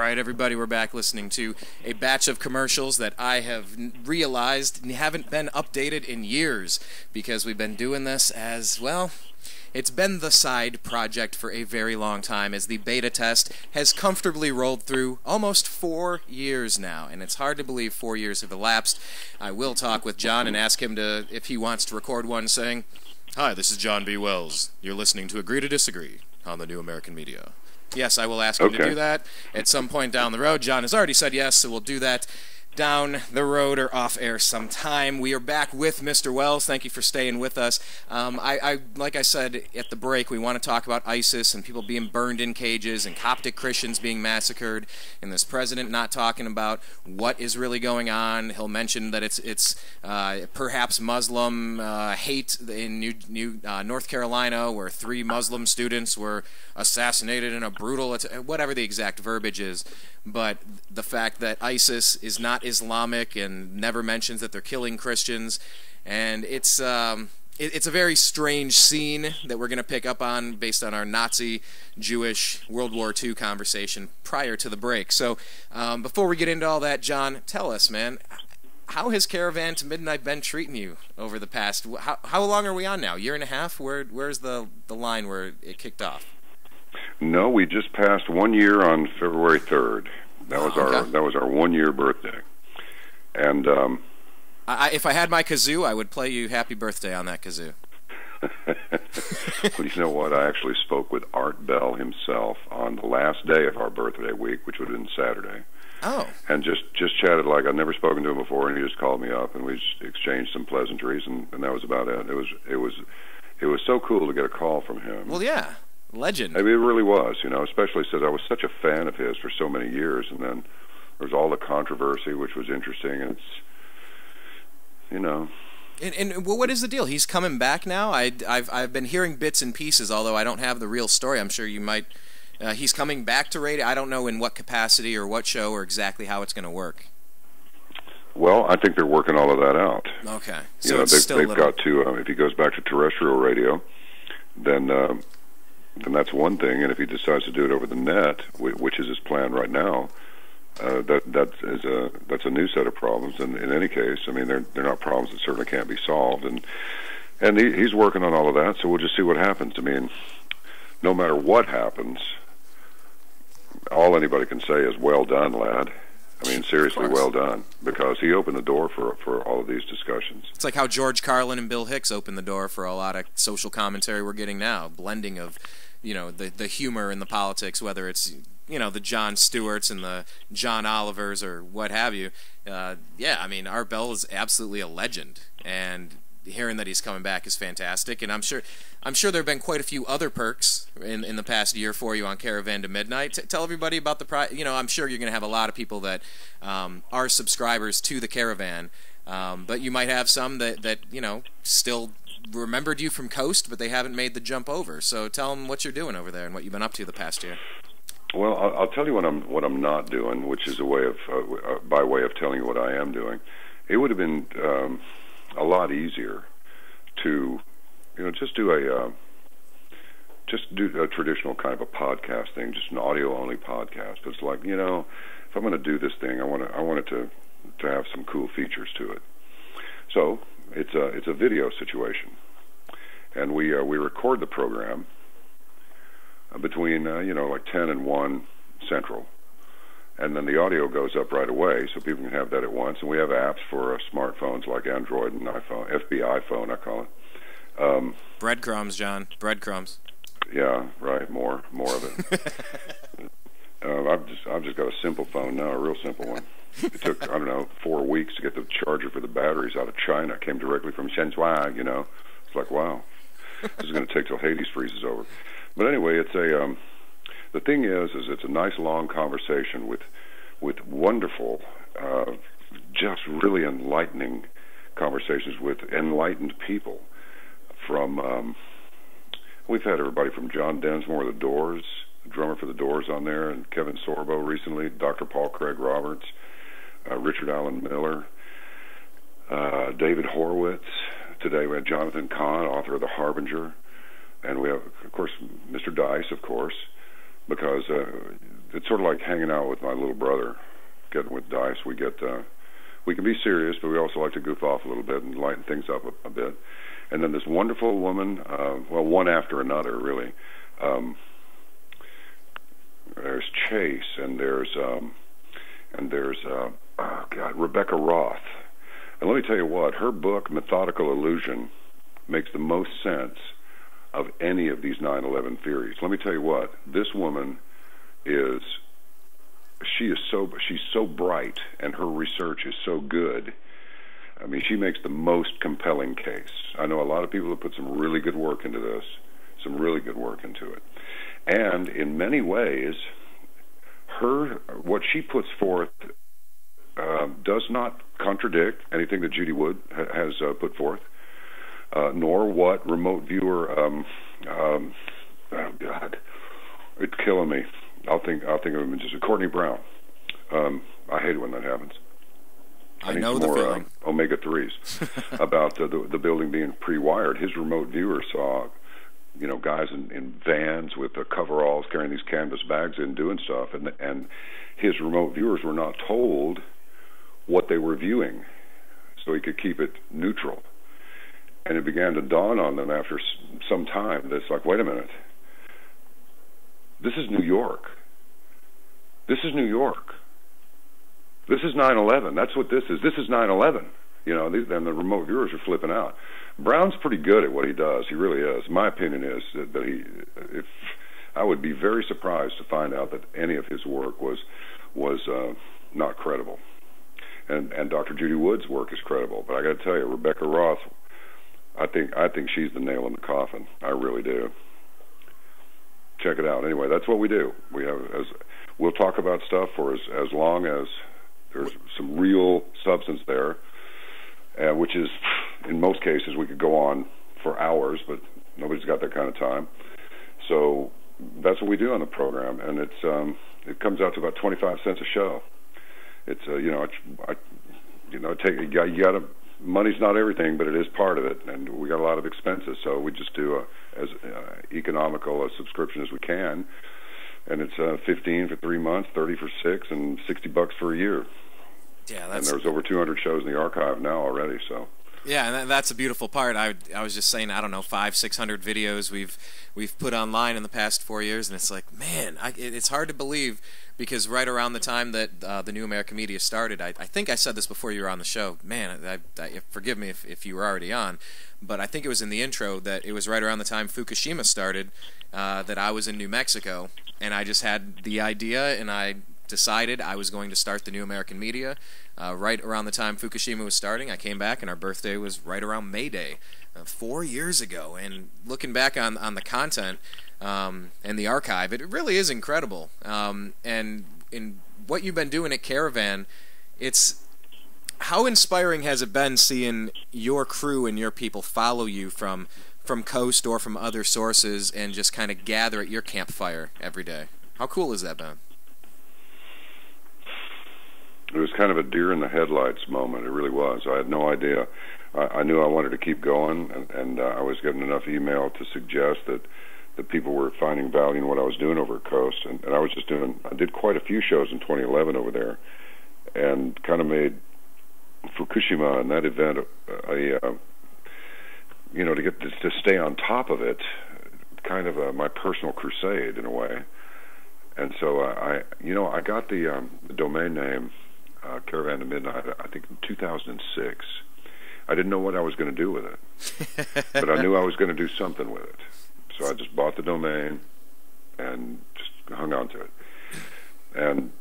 right, everybody, we're back listening to a batch of commercials that I have realized haven't been updated in years because we've been doing this as, well, it's been the side project for a very long time as the beta test has comfortably rolled through almost 4 years now, and it's hard to believe 4 years have elapsed. I will talk with John and ask him if he wants to record one saying, "Hi, this is John B. Wells. You're listening to Agree to Disagree on the New American Media." Yes, I will ask him to do that at some point down the road. John has already said yes, so we'll do that down the road or off air sometime. We are back with Mr. Wells. Thank you for staying with us. Like I said at the break, we want to talk about ISIS and people being burned in cages and Coptic Christians being massacred, and this president not talking about what is really going on. He'll mention that it's perhaps Muslim hate in North Carolina, where 3 Muslim students were assassinated in a brutal whatever the exact verbiage is. But the fact that ISIS is not Islamic and never mentions that they're killing Christians, and it's a very strange scene that we're going to pick up on based on our Nazi-Jewish World War II conversation prior to the break. So before we get into all that, John, tell us, man, how has Caravan to Midnight been treating you over the past? How long are we on now? 1.5 years? Where's the line where it kicked off? No, we just passed 1 year on February 3rd. That was our 1 year birthday. And if I had my kazoo, I would play you "Happy Birthday" on that kazoo. Well, you know what? I actually spoke with Art Bell himself on the last day of our birthday week, which would have been Saturday. Oh. And just chatted like I'd never spoken to him before, and he just called me up, and we just exchanged some pleasantries, and that was about it. It was so cool to get a call from him. Well, yeah. Legend. I mean, it really was, especially since I was such a fan of his for so many years, and then there was all the controversy, which was interesting, and it's, And what is the deal? He's coming back now? I've been hearing bits and pieces, although I don't have the real story. I'm sure you might. He's coming back to radio. I don't know in what capacity or what show or exactly how it's going to work. Well, I think they're working all of that out. Okay. So they've got to, if he goes back to terrestrial radio, then that's one thing, and if he decides to do it over the net, which is his plan right now, that's a new set of problems. And in any case, I mean, they're not problems that certainly can't be solved, and he's working on all of that. So we'll just see what happens. I mean, no matter what happens, all anybody can say is "Well done, lad." I mean, seriously, well done, because he opened the door for all of these discussions. It's like how George Carlin and Bill Hicks opened the door for a lot of social commentary we're getting now, blending of, the humor in the politics, whether it's, the Jon Stewarts and the John Olivers or what have you. Yeah, I mean, Art Bell is absolutely a legend, and hearing that he's coming back is fantastic, and I'm sure there have been quite a few other perks in the past year for you on Caravan to Midnight. Tell everybody about I'm sure you're going to have a lot of people that are subscribers to the Caravan, but you might have some that still remembered you from Coast, but they haven't made the jump over. So tell them what you're doing over there and what you've been up to the past year. Well, I'll tell you what I'm not doing, which is a way of by way of telling you what I am doing. It would have been a lot easier to just do a traditional kind of a podcast thing, just an audio only podcast. But it's like, if I'm going to do this thing, I want it to have some cool features to it. So it's a video situation, and we record the program between like 10 and 1 Central. And then the audio goes up right away, so people can have that at once. And we have apps for smartphones like Android and iPhone, FBI phone, I call it. Breadcrumbs, John. Breadcrumbs. Yeah, right. More of it. I've just got a simple phone now, a real simple one. It took 4 weeks to get the charger for the batteries out of China. It came directly from Shenzhen. It's like, wow, this is going to take till Hades freezes over. But anyway, it's a. The thing is it's a nice long conversation with wonderful, just really enlightening conversations with enlightened people. From we've had everybody from John Densmore of the Doors, the drummer for the Doors, on there, and Kevin Sorbo recently, Dr. Paul Craig Roberts, Richard Allen Miller, David Horowitz. Today we had Jonathan Cahn, author of The Harbinger, and we have, of course, Mr. Dice, of course, because it's sort of like hanging out with my little brother, getting with dice. We can be serious, but we also like to goof off a little bit and lighten things up a bit. And then this wonderful woman, well, one after another, really. There's Chase, and there's Rebecca Roth. And let me tell you what, her book, Methodical Illusion, makes the most sense of any of these 9/11 theories. Let me tell you what, this woman she's so bright, and her research is so good. I mean, she makes the most compelling case. I know a lot of people have put some really good work into this, And in many ways, what she puts forth does not contradict anything that Judy Wood has put forth, nor what remote viewer. Oh God, it's killing me. I'll think of him as just Courtney Brown. I hate it when that happens. I need know some the more feeling. omega-3s about the building being pre-wired. His remote viewer saw, guys in vans with coveralls carrying these canvas bags in doing stuff, and his remote viewers were not told what they were viewing, so he could keep it neutral. And it began to dawn on them after some time that it's like, wait a minute, this is New York. This is New York. This is 9/11. That's what this is. This is 9/11. And the remote viewers are flipping out. Brown's pretty good at what he does. He really is. My opinion is that I would be very surprised to find out that any of his work was not credible. And Dr. Judy Wood's work is credible. But I got to tell you, Rebecca Roth, I think she's the nail in the coffin. I really do. Check it out. Anyway, that's what we do. We'll talk about stuff for as long as there's some real substance there, which is, in most cases, we could go on for hours, but nobody's got that kind of time. So that's what we do on the program, and it comes out to about 25 cents a show. It's money's not everything, but it is part of it, and we got a lot of expenses, so we just do as economical a subscription as we can, and it's $15 for 3 months, $30 for 6, and $60 for a year. Yeah, and there's over 200 shows in the archive now already. So. Yeah, and that's a beautiful part. I was just saying, I don't know, 500-600 videos we've put online in the past 4 years, and it's like, man, it's hard to believe, because right around the time that the New American Media started, I think I said this before you were on the show. Man, forgive me if you were already on, but I think it was in the intro that it was right around the time Fukushima started that I was in New Mexico, and I just had the idea, and I decided I was going to start the New American Media. Right around the time Fukushima was starting, I came back, and our birthday was right around May Day, 4 years ago. And looking back on the content and the archive, it really is incredible. And in what you've been doing at Caravan, how inspiring has it been seeing your crew and your people follow you from Coast or from other sources and just kind of gather at your campfire every day? How cool has that been? It was kind of a deer in the headlights moment. It really was. I had no idea. I knew I wanted to keep going, and I was getting enough email to suggest that people were finding value in what I was doing over at Coast. And I did quite a few shows in 2011 over there, and kind of made Fukushima and that event to stay on top of it, kind of my personal crusade in a way. And so I got the domain name Caravan to Midnight, I think in 2006. I didn't know what I was going to do with it, but I knew I was going to do something with it. So I just bought the domain and just hung on to it. And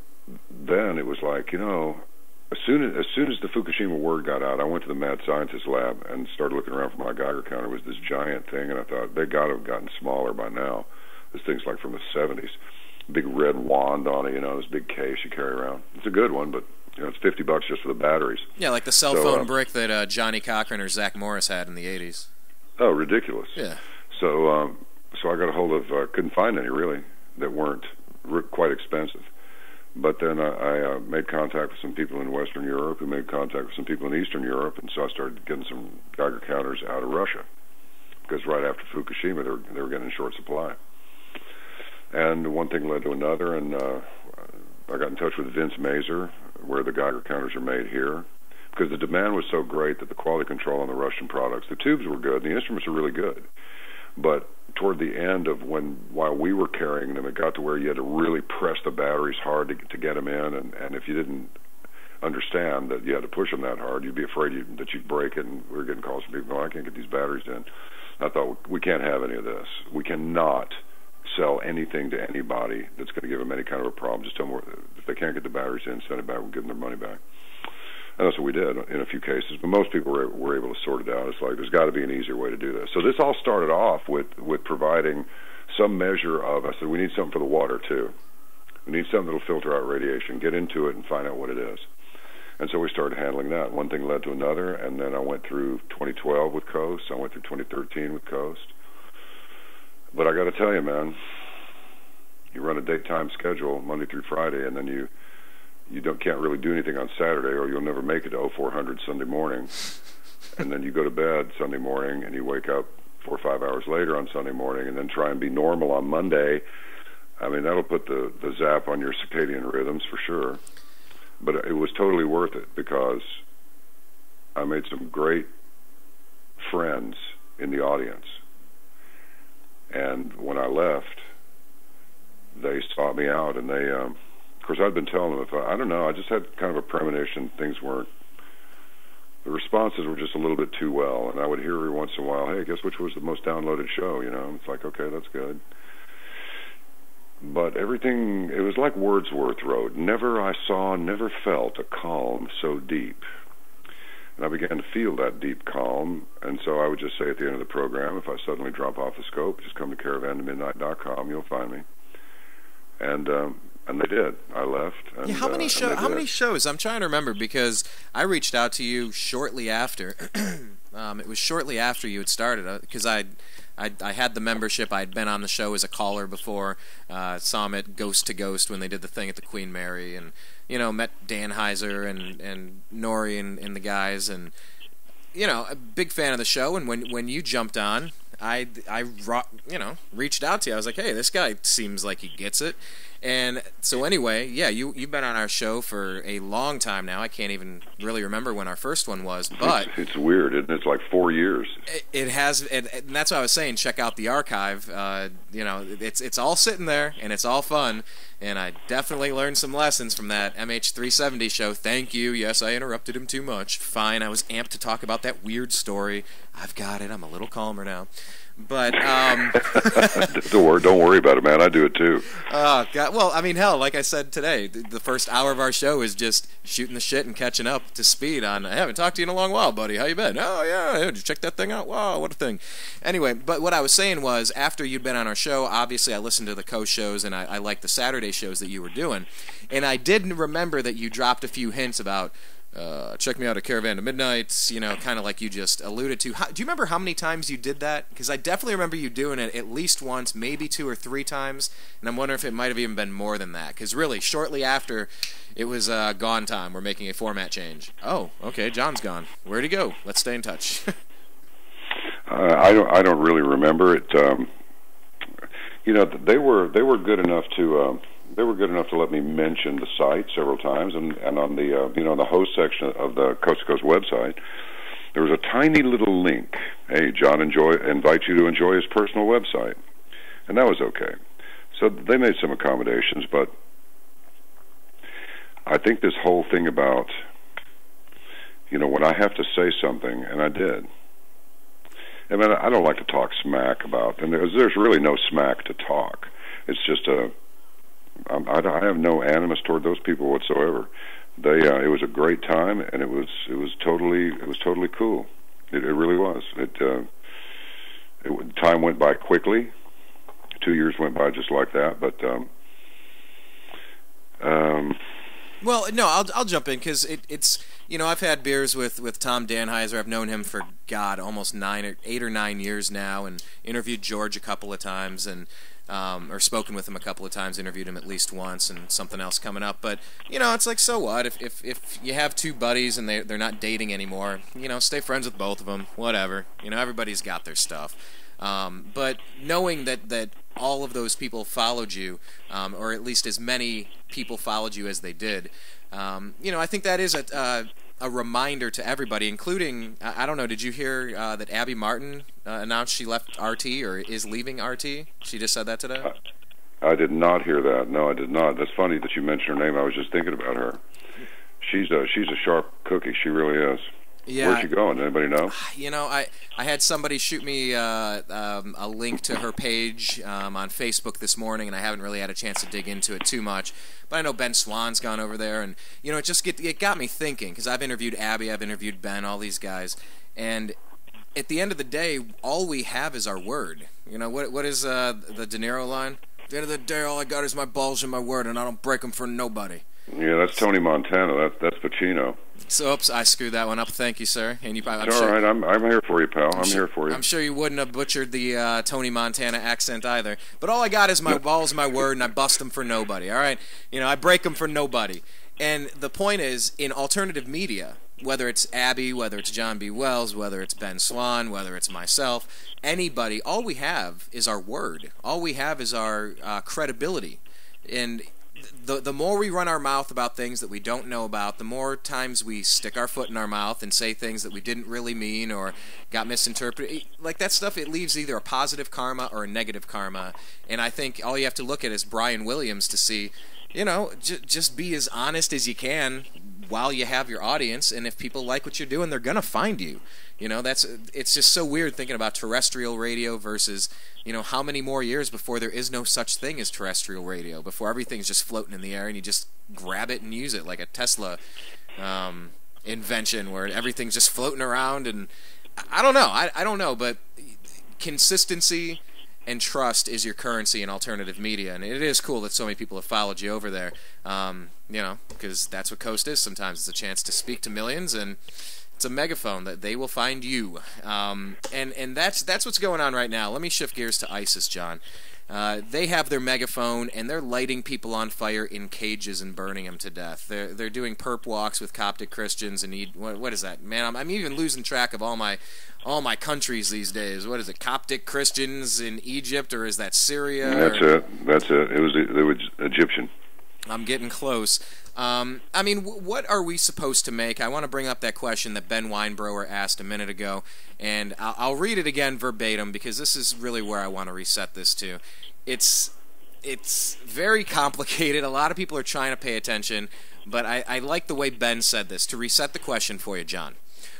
then it was like, as soon as the Fukushima word got out, I went to the Mad Scientist Lab and started looking around for my Geiger counter. It was this giant thing, and I thought, they got to have gotten smaller by now. This thing's like from the 70s. Big red wand on it, this big case you carry around. It's a good one, but it's $50 just for the batteries. Yeah, like the cell phone brick that Johnny Cochran or Zach Morris had in the 80s. Oh, ridiculous. Yeah. So I got a hold of, couldn't find any really that weren't quite expensive. But then I made contact with some people in Western Europe who made contact with some people in Eastern Europe, and so I started getting some Geiger counters out of Russia, because right after Fukushima they were getting in short supply. And one thing led to another, and I got in touch with Vince Mazer, where the Geiger counters are made here, because the demand was so great that the quality control on the Russian products, the tubes were good, the instruments were really good, but toward the end of while we were carrying them, it got to where you had to really press the batteries hard to get them in, and if you didn't understand that you had to push them that hard, you'd be afraid that you'd break it, and we were getting calls from people going, I can't get these batteries in. I thought, we can't have any of this. We cannot sell anything to anybody that's going to give them any kind of a problem. Just tell them if they can't get the batteries in, send it back, we'll give them their money back. And that's what we did in a few cases, but most people were able to sort it out. It's like, there's got to be an easier way to do this. So this all started off with providing some measure of, I said, we need something for the water too. We need something that'll filter out radiation, get into it and find out what it is. And so we started handling that. One thing led to another, and then I went through 2012 with Coast. I went through 2013 with Coast. But I got to tell you, man, you run a daytime schedule Monday through Friday, and then you can't really do anything on Saturday, or you'll never make it to 0400 Sunday morning. And then you go to bed Sunday morning, and you wake up 4 or 5 hours later on Sunday morning, and then try and be normal on Monday. I mean, that'll put the zap on your circadian rhythms for sure. But it was totally worth it, because I made some great friends in the audience. And when I left, they sought me out, and they, of course, I'd been telling them, I don't know, I just had kind of a premonition things weren't, the responses were just a little bit too well, and I would hear every once in a while, hey, guess which was the most downloaded show, you know? It's like, okay, that's good. But everything, it was like Wordsworth wrote, never felt a calm so deep. And I began to feel that deep calm, and so I would just say at the end of the program, if I suddenly drop off the scope, just come to caravantomidnight.com, you'll find me. And they did. I left. And, yeah, how many shows? I'm trying to remember, because I reached out to you shortly after. It was shortly after you had started, because I had the membership. I'd been on the show as a caller before. Saw him at Ghost to Ghost when they did the thing at the Queen Mary, and met Dan Heiser and Nori and the guys, and a big fan of the show. And when you jumped on, I reached out to you. I was like, hey, this guy seems like he gets it. And so anyway, yeah, you've been on our show for a long time now. I can't even really remember when our first one was, but it's weird, isn't it? It's like 4 years. It has, and that's why I was saying, check out the archive. It's all sitting there, and it's all fun. And I definitely learned some lessons from that MH370 show. Thank you. Yes, I interrupted him too much. Fine, I was amped to talk about that weird story. I've got it. I'm a little calmer now. But don't worry about it, man. I do it too. Oh God! Well, I mean, hell, like I said today, the first hour of our show is just shooting the shit and catching up to speed on. I haven't talked to you in a long while, buddy. How you been? Oh yeah, did you check that thing out? Wow, what a thing. Anyway, but what I was saying was, after you'd been on our show, obviously I listened to the shows, and I liked the Saturday shows that you were doing, and I did remember that you dropped a few hints about. Check me out at Caravan to Midnight, kind of like you just alluded to. Do you remember how many times you did that? Because I definitely remember you doing it at least once, maybe 2 or 3 times, and I'm wondering if it might have even been more than that. Because really, shortly after, it was gone time. We're making a format change. Oh, okay, John's gone. Where'd he go? Let's stay in touch. I don't really remember it. They were good enough to. They were good enough to let me mention the site several times, and on the the host section of the Coast to Coast website, there was a tiny little link. Hey, John invites you to enjoy his personal website, and that was okay. So they made some accommodations, but I think this whole thing about when I have to say something, and I did. I mean, I don't like to talk smack about, and there's really no smack to talk. It's just I have no animus toward those people whatsoever. It was a great time, and it was totally cool. It really was. Time went by quickly. 2 years went by just like that. But well, no, I'll jump in, because it's I've had beers with Tom Danheiser. I've known him for almost 8 or 9 years now, and interviewed George a couple of times, and or spoken with him a couple of times, interviewed him at least once, and something else coming up. But it's like, so what? If you have 2 buddies and they're not dating anymore, stay friends with both of them. Whatever. Everybody's got their stuff. But knowing that all of those people followed you, or at least as many people followed you as they did. I think that is a reminder to everybody, including, I don't know, did you hear that Abby Martin announced she left RT or is leaving RT? She just said that today? I did not hear that. No, I did not. That's funny that you mentioned her name. I was just thinking about her. She's a sharp cookie. She really is. Yeah. Where's she going? Anybody know? I had somebody shoot me a link to her page on Facebook this morning, and I haven't really had a chance to dig into it too much. But I know Ben Swan's gone over there, and it got me thinking, because I've interviewed Abby, I've interviewed Ben, all these guys, and at the end of the day, all we have is our word. What is the De Niro line? At the end of the day, all I got is my balls and my word, and I don't break them for nobody. Yeah, that's Tony Montana. That's Pacino. So, oops, I screwed that one up. Thank you, sir. And it's all right. I'm here for you, pal. I'm here for you. I'm sure you wouldn't have butchered the Tony Montana accent either. But all I got is my balls and my word, and I bust them for nobody. All right, I break them for nobody. And the point is, in alternative media, whether it's Abby, whether it's John B. Wells, whether it's Ben Swan, whether it's myself, anybody, all we have is our word. All we have is our credibility. And the more we run our mouth about things that we don't know about, the more times we stick our foot in our mouth and say things that we didn't really mean or got misinterpreted. Like that stuff, it leaves either a positive karma or a negative karma. And I think all you have to look at is Brian Williams to see, just be as honest as you can while you have your audience, and if people like what you're doing, they're gonna find you. It's just so weird thinking about terrestrial radio versus, how many more years before there is no such thing as terrestrial radio, before everything's just floating in the air and you just grab it and use it, like a Tesla invention where everything's just floating around. And I don't know, I don't know, but consistency and trust is your currency in alternative media, and it is cool that so many people have followed you over there, because that's what Coast is sometimes. It's a chance to speak to millions, and it's a megaphone that they will find you. And that's what's going on right now. Let me shift gears to ISIS, John. They have their megaphone, and they're lighting people on fire in cages and burning them to death. They're doing perp walks with Coptic Christians, and what is that? Man, I'm even losing track of all my countries these days. What is it? Coptic Christians in Egypt, or is that Syria? That's it. It was Egyptian. I'm getting close. What are we supposed to make? I want to bring up that question that Ben Weinbrower asked a minute ago, and I'll read it again verbatim because this is really where I want to reset this to. It's very complicated. A lot of people are trying to pay attention, but I like the way Ben said this. To reset the question for you, John.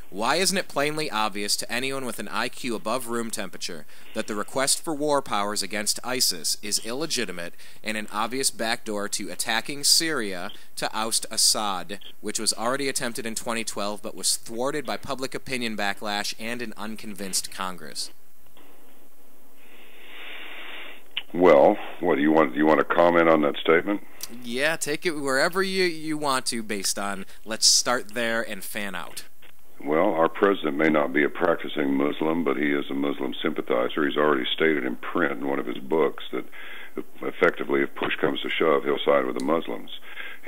Why isn't it plainly obvious to anyone with an IQ above room temperature that the request for war powers against ISIS is illegitimate and an obvious backdoor to attacking Syria to oust Assad, which was already attempted in 2012 but was thwarted by public opinion backlash and an unconvinced Congress? Well, what do you want to comment on that statement? Yeah, take it wherever you want to based on, let's start there and fan out. Well, our president may not be a practicing Muslim, but he is a Muslim sympathizer. He's already stated in print in one of his books that effectively, if push comes to shove, he'll side with the Muslims.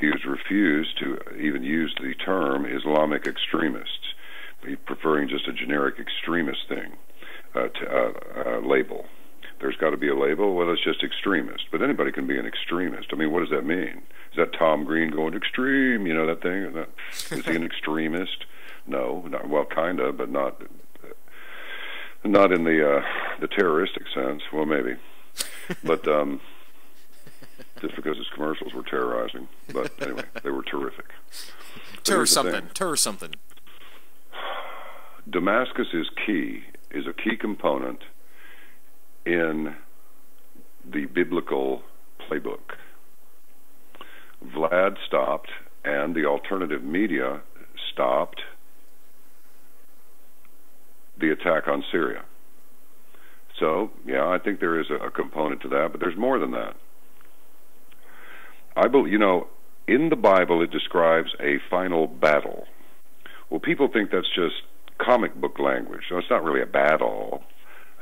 He has refused to even use the term Islamic extremists, preferring just a generic extremist thing, label. There's got to be a label. Well, it's just extremist. But anybody can be an extremist. I mean, what does that mean? Is that Tom Green going extreme? That thing? Is he an extremist? No, well, kind of, but not in the terroristic sense. Well, maybe, but just because his commercials were terrorizing. But anyway, they were terrific. Terror something. Damascus is a key component in the biblical playbook. Vlad stopped, and the alternative media stopped the attack on Syria. So, yeah, I think there is a component to that, but there's more than that. I believe, in the Bible it describes a final battle. Well, people think that's just comic book language. No, it's not really a battle.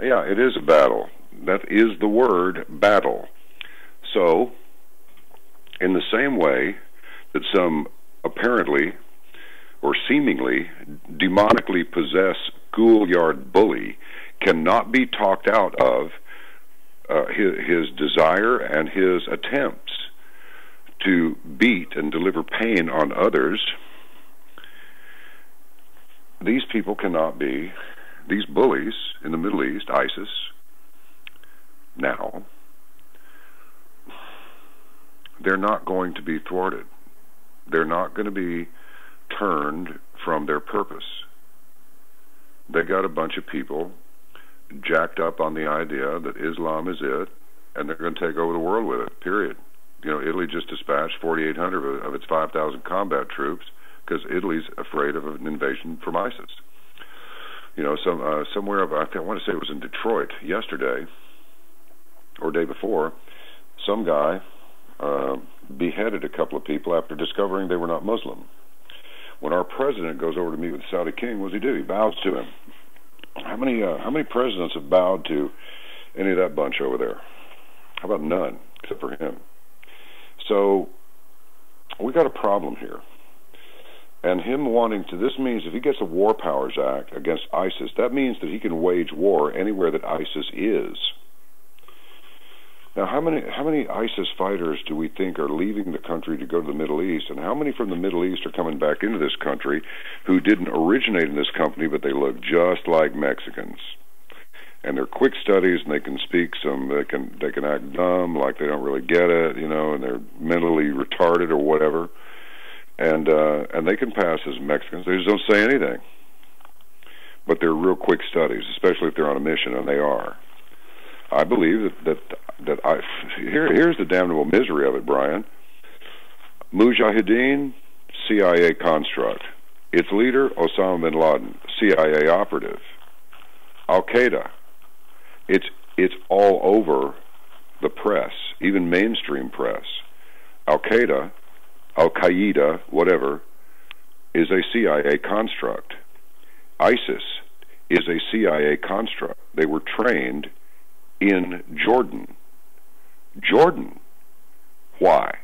Yeah, it is a battle. That is the word battle. So, in the same way that some apparently or seemingly demonically possessed schoolyard bully cannot be talked out of his desire and his attempts to beat and deliver pain on others, these people cannot be, these bullies in the Middle East, ISIS, now, they're not going to be thwarted. They're not going to be turned from their purpose. They got a bunch of people jacked up on the idea that Islam is it, and they're going to take over the world with it, period. You know, Italy just dispatched 4,800 of its 5,000 combat troops because Italy's afraid of an invasion from ISIS. You know, somewhere, I want to say it was in Detroit yesterday, or day before, some guy beheaded a couple of people after discovering they were not Muslim. When our president goes over to meet with the Saudi king, what does he do? He bows to him. How many presidents have bowed to any of that bunch over there? How about none, except for him? So we got a problem here. And him wanting to, this means if he gets a War Powers Act against ISIS, that means that he can wage war anywhere that ISIS is. Now, how many ISIS fighters do we think are leaving the country to go to the Middle East, and how many from the Middle East are coming back into this country who didn't originate in this country, but they look just like Mexicans? And they're quick studies, and they can speak some, they can act dumb, like they don't really get it, you know, and they're mentally retarded or whatever, and they can pass as Mexicans. They just don't say anything. But they're real quick studies, especially if they're on a mission, and they are. I believe here's the damnable misery of it, Brian. Mujahideen, CIA construct. Its leader, Osama bin Laden, CIA operative. Al-Qaeda. It's all over the press, even mainstream press. Al-Qaeda, Al-Qaeda, whatever, is a CIA construct. ISIS is a CIA construct. They were trained in Jordan. Jordan. Why?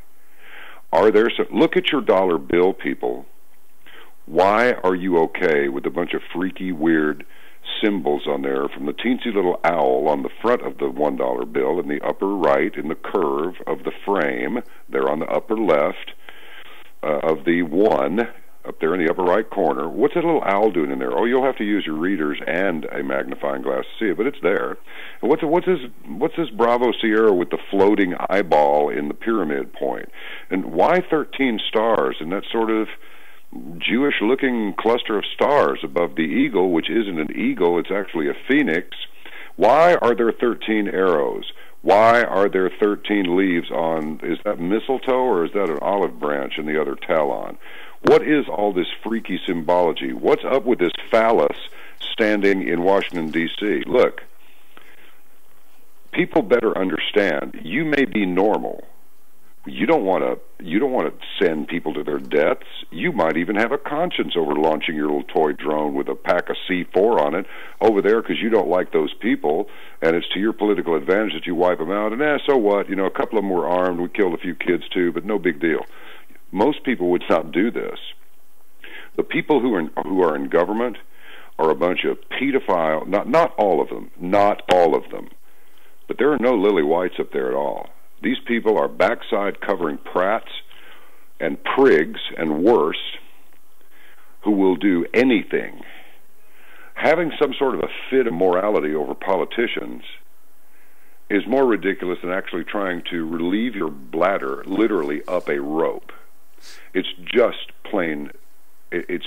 Are there some, look at your dollar bill, people. Why are you okay with a bunch of freaky, weird symbols on there, from the teensy little owl on the front of the $1 bill in the upper right in the curve of the frame, there on the upper left of the one, up there in the upper right corner? What's that little owl doing in there? Oh, you'll have to use your readers and a magnifying glass to see it, but it's there. And what's this Bravo Sierra with the floating eyeball in the pyramid point? And why 13 stars in that sort of Jewish-looking cluster of stars above the eagle, which isn't an eagle, it's actually a phoenix? Why are there 13 arrows? Why are there 13 leaves on, is that mistletoe or is that an olive branch in the other talon? What is all this freaky symbology? What's up with this phallus standing in Washington, D.C.? Look, people better understand, you may be normal. You don't want to send people to their deaths. You might even have a conscience over launching your little toy drone with a pack of C4 on it over there because you don't like those people, and it's to your political advantage that you wipe them out. And so what? You know, a couple of them were armed. We killed a few kids too, but no big deal. Most people would not do this. The people who are in government are a bunch of pedophile. Not all of them, but there are no lily whites up there at all. These people are backside covering prats and prigs and worse, who will do anything. Having some sort of a fit of morality over politicians is more ridiculous than actually trying to relieve your bladder literally up a rope. It's just plain, it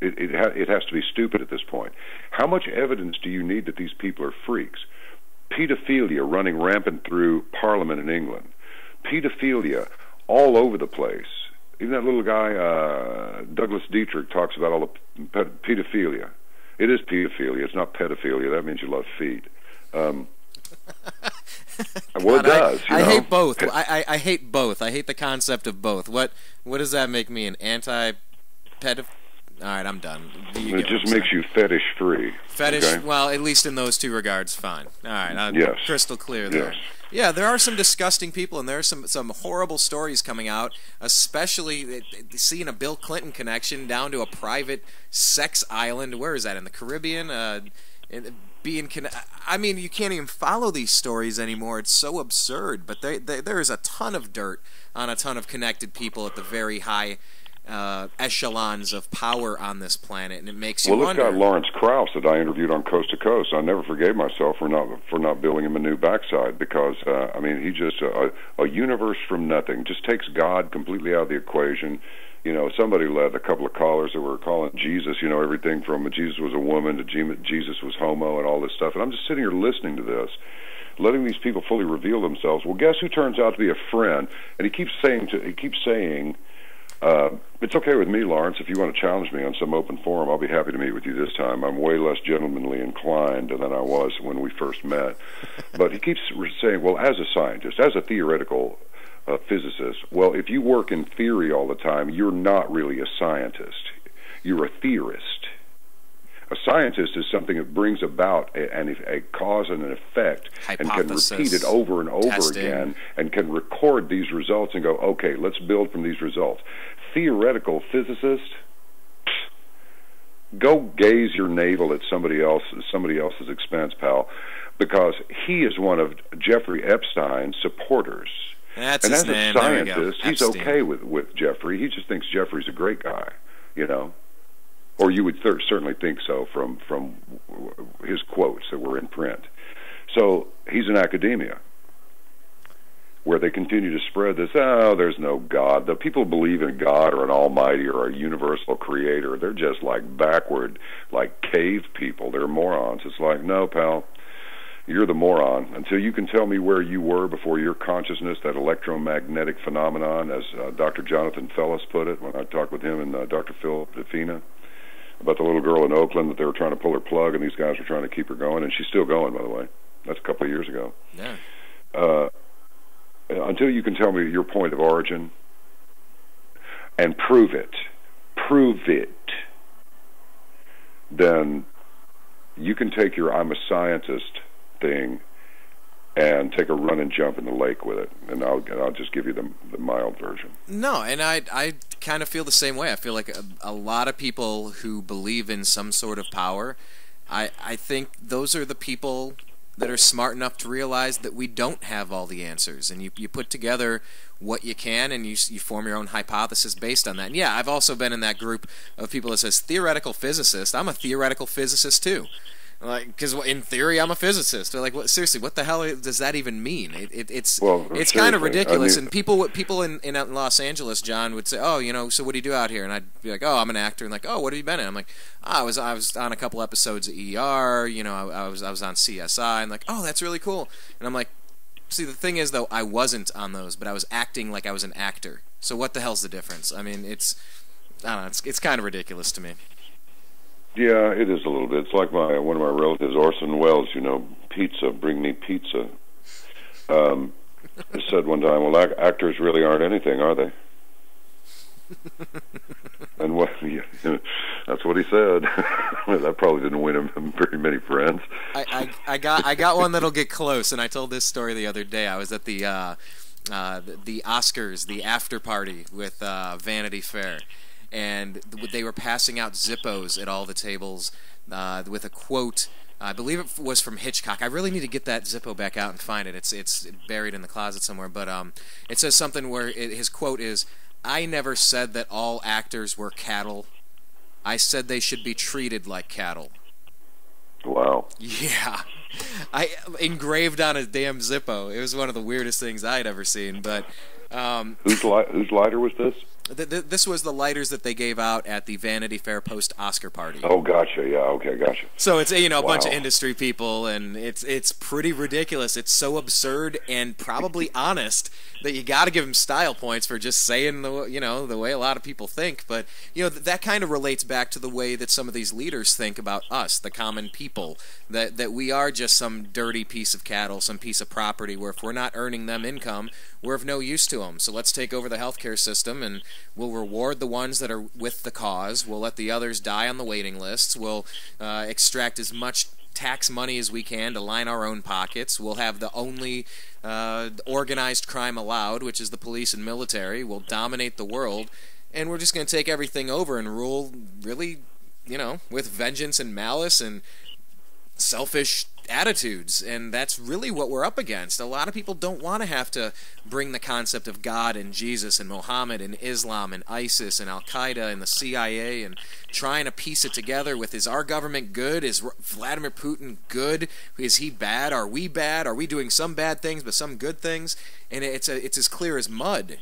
has to be stupid at this point. How much evidence do you need that these people are freaks? Pedophilia running rampant through Parliament in England. Pedophilia all over the place. Even that little guy, Douglas Dietrich, talks about all the pedophilia. It is pedophilia. It's not pedophilia. That means you love feet. Well, it does. I hate both. I hate both. I hate the concept of both. What does that make me? An anti-pedophile? All right, I'm done. It just makes you fetish-free. Fetish, okay? Well, at least in those two regards, fine. All right, yes. Crystal clear there. Yes. Yeah, there are some disgusting people, and there are some horrible stories coming out, especially seeing a Bill Clinton connection down to a private sex island. Where is that, in the Caribbean? I mean, you can't even follow these stories anymore. It's so absurd. But there is a ton of dirt on a ton of connected people at the very high echelons of power on this planet, and it makes you wonder. Well, this guy Lawrence Krauss that I interviewed on Coast to Coast, I never forgave myself for not building him a new backside, because I mean, he just a universe from nothing, just takes God completely out of the equation. You know, somebody led a couple of callers that were calling Jesus, you know, everything from Jesus was a woman to Jesus was homo and all this stuff. And I'm just sitting here listening to this, letting these people fully reveal themselves. Well, guess who turns out to be a friend? And he keeps saying, it's okay with me, Lawrence, if you want to challenge me on some open forum, I'll be happy to meet with you this time. I'm way less gentlemanly inclined than I was when we first met. But he keeps saying, well, as a scientist, as a theoretical physicist, well, if you work in theory all the time, you're not really a scientist. You're a theorist. A scientist is something that brings about a cause and an effect, and can repeat it over and over again, and can record these results and go, okay, let's build from these results. Theoretical physicist, go gaze your navel at somebody else's expense, pal, because he is one of Jeffrey Epstein's supporters. That's and his as name. a scientist, he's Epstein. okay with Jeffrey. He just thinks Jeffrey's a great guy, you know. Or you would certainly think so from his quotes that were in print. So he's in academia, where they continue to spread this, oh, there's no God. The people who believe in God or an almighty or a universal creator, they're just like backward, like cave people. They're morons. It's like, no, pal, you're the moron. Until you can tell me where you were before your consciousness, that electromagnetic phenomenon, as Dr. Jonathan Fellis put it when I talked with him and Dr. Phil DeFina, about the little girl in Oakland that they were trying to pull her plug, and these guys were trying to keep her going, and she's still going, by the way. That's a couple of years ago. Yeah. Until you can tell me your point of origin and prove it, then you can take your I'm a scientist thing and take a run and jump in the lake with it, and I'll just give you the mild version. No, and I kind of feel the same way. I feel like a lot of people who believe in some sort of power, I think those are the people that are smart enough to realize that we don't have all the answers, and you put together what you can, and you form your own hypothesis based on that. And yeah, I've also been in that group of people that says theoretical physicist. I'm a theoretical physicist too. Like, because in theory I'm a physicist. They're like, what, seriously, what the hell does that even mean? It's kind of ridiculous. I mean, and people in Los Angeles, John, would say, oh, you know, so what do you do out here? And I'd be like, oh, I'm an actor. And like, oh, what have you been in? I'm like, oh, I was on a couple episodes of ER. You know, I was on CSI. And like, oh, that's really cool. And I'm like, see, the thing is though, I wasn't on those, but I was acting like I was an actor. So what the hell's the difference? I mean, I don't know. It's kind of ridiculous to me. Yeah, it is a little bit. It's like one of my relatives, Orson Welles, you know, pizza, bring me pizza. He said one time, well, actors really aren't anything, are they? And that's what he said. That probably didn't win him very many friends. I got one that'll get close, and I told this story the other day. I was at the Oscars, the after party with Vanity Fair. And they were passing out Zippos at all the tables with a quote. I believe it was from Hitchcock. I really need to get that Zippo back out and find it. It's buried in the closet somewhere. But it says something where his quote is, "I never said that all actors were cattle. I said they should be treated like cattle." Wow. Yeah. I engraved on a damn Zippo. It was one of the weirdest things I'd ever seen. But whose lighter was this? This was the lighters that they gave out at the Vanity Fair post-Oscar party. Oh, gotcha. Yeah, okay, gotcha. So it's a bunch of industry people, and it's pretty ridiculous. It's so absurd and probably honest that you got to give them style points for just saying the way a lot of people think. But that kind of relates back to the way that some of these leaders think about us, the common people, that we are just some dirty piece of cattle, some piece of property where if we're not earning them income, we're of no use to them. So let's take over the healthcare system, and we'll reward the ones that are with the cause. We'll let the others die on the waiting lists. We'll extract as much tax money as we can to line our own pockets. We'll have the only organized crime allowed, which is the police and military. We'll dominate the world, and we're just going to take everything over and rule really, with vengeance and malice. And selfish attitudes, and that's really what we're up against. A lot of people don't want to have to bring the concept of God and Jesus and Muhammad and Islam and ISIS and Al-Qaeda and the CIA and trying to piece it together with, is our government good? Is Vladimir Putin good? Is he bad? Are we bad? Are we doing some bad things but some good things? And it's as clear as mud.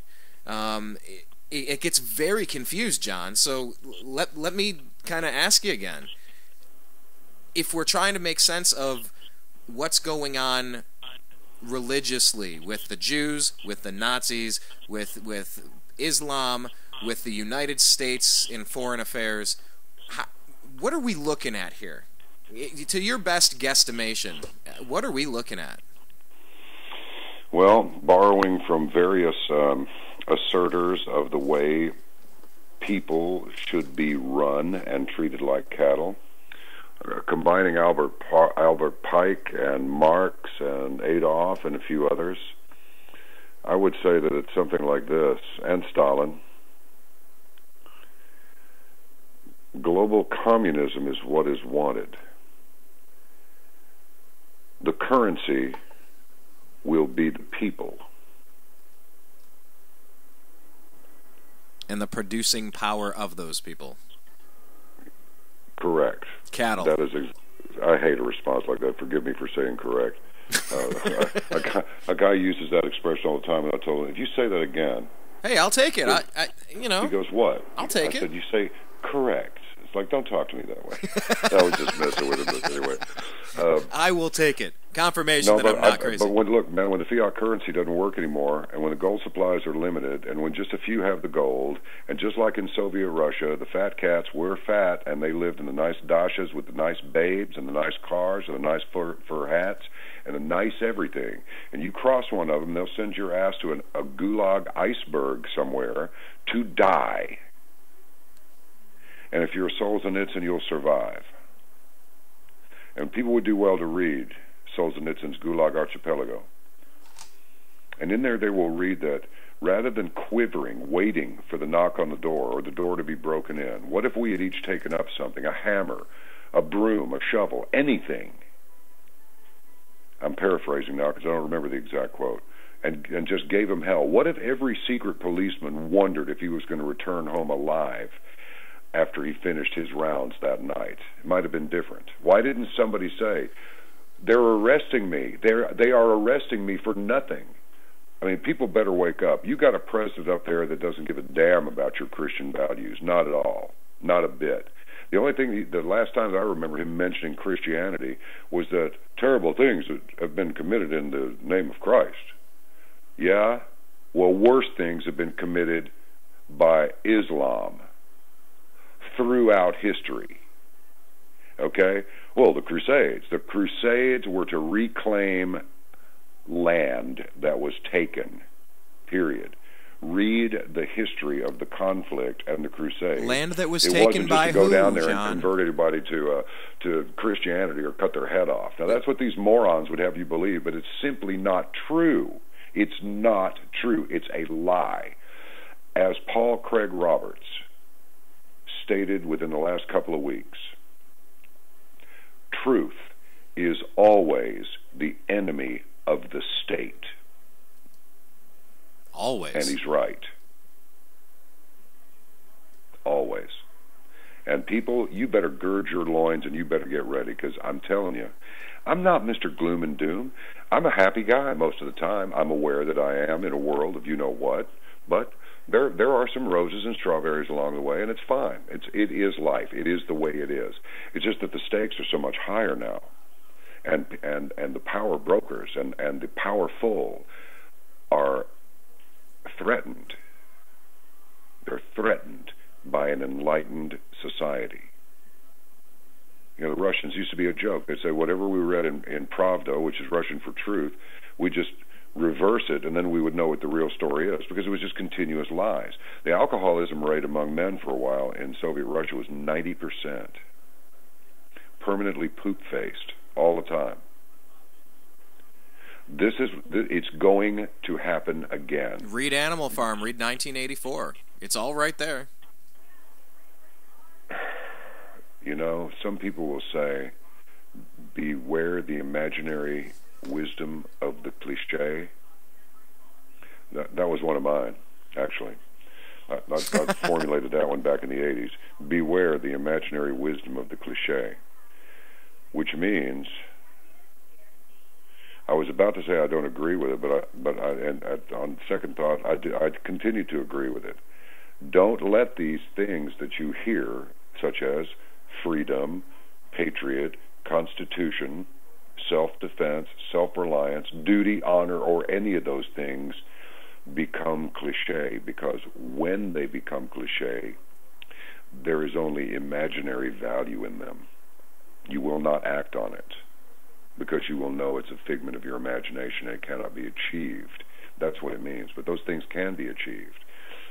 It gets very confused, John. So let me kind of ask you again. If we're trying to make sense of what's going on religiously with the Jews, with the Nazis, with Islam, with the United States in foreign affairs, what are we looking at here? To your best guesstimation, what are we looking at? Well, borrowing from various assertors of the way people should be run and treated like cattle, combining Albert Pike and Marx and Adolf and a few others, I would say that it's something like this, and Stalin. Global communism is what is wanted. The currency will be the people. And the producing power of those people. Correct. Cattle. That is. I hate a response like that. Forgive me for saying correct. A guy uses that expression all the time, and I told him, if you say that again, hey, I'll take it. He goes, what? I'll take it. I said, you say correct. It's like, don't talk to me that way. I was just messing with him, but anyway. I will take it. Confirmation that I'm not crazy. But when the fiat currency doesn't work anymore, and when the gold supplies are limited, and when just a few have the gold, and just like in Soviet Russia, the fat cats were fat, and they lived in the nice dachas with the nice babes, and the nice cars, and the nice fur hats, and the nice everything. And you cross one of them, they'll send your ass to a gulag iceberg somewhere to die. And if you're a Solzhenitsyn, you'll survive. And people would do well to read Solzhenitsyn's Gulag Archipelago. And in there they will read that rather than quivering, waiting for the knock on the door or the door to be broken in, what if we had each taken up something, a hammer, a broom, a shovel, anything? I'm paraphrasing now because I don't remember the exact quote. And just gave him hell. What if every secret policeman wondered if he was going to return home alive after he finished his rounds that night? It might have been different. Why didn't somebody say, they're arresting me. They are arresting me for nothing. I mean, people better wake up. You got a president up there that doesn't give a damn about your Christian values. Not at all. Not a bit. The only thing, the last time I remember him mentioning Christianity was that terrible things that have been committed in the name of Christ. Yeah? Well, worse things have been committed by Islam throughout history. Okay? Well, the Crusades. The Crusades were to reclaim land that was taken. Period. Read the history of the conflict and the Crusades. Land that was taken by who, John? It wasn't just to go down there and convert anybody to Christianity or cut their head off. Now, that's what these morons would have you believe, but it's simply not true. It's not true. It's a lie. As Paul Craig Roberts stated within the last couple of weeks, truth is always the enemy of the state. Always. And he's right. Always. And people, you better gird your loins and you better get ready, because I'm telling you, I'm not Mr. Gloom and Doom. I'm a happy guy most of the time. I'm aware that I am in a world of you-know-what, but there are some roses and strawberries along the way, and it's fine. It is life. It is the way it is. It's just that the stakes are so much higher now, and the power brokers and the powerful are threatened. They're threatened by an enlightened society. You know, the Russians used to be a joke. They'd say whatever we read in Pravda, which is Russian for truth, we just reverse it, and then we would know what the real story is, because it was just continuous lies. The alcoholism rate among men for a while in Soviet Russia was 90%. Permanently poop-faced all the time. It's going to happen again. Read Animal Farm, read 1984. It's all right there. You know, some people will say, beware the imaginary wisdom of the cliche. That was one of mine, actually. I formulated that one back in the 80s. Beware the imaginary wisdom of the cliche, which means, I was about to say I don't agree with it, but on second thought, I continue to agree with it. Don't let these things that you hear, such as freedom, patriot, constitution, self-defense, self-reliance, duty, honor, or any of those things become cliche, because when they become cliche, there is only imaginary value in them. You will not act on it, because you will know it's a figment of your imagination and it cannot be achieved. That's what it means. But those things can be achieved.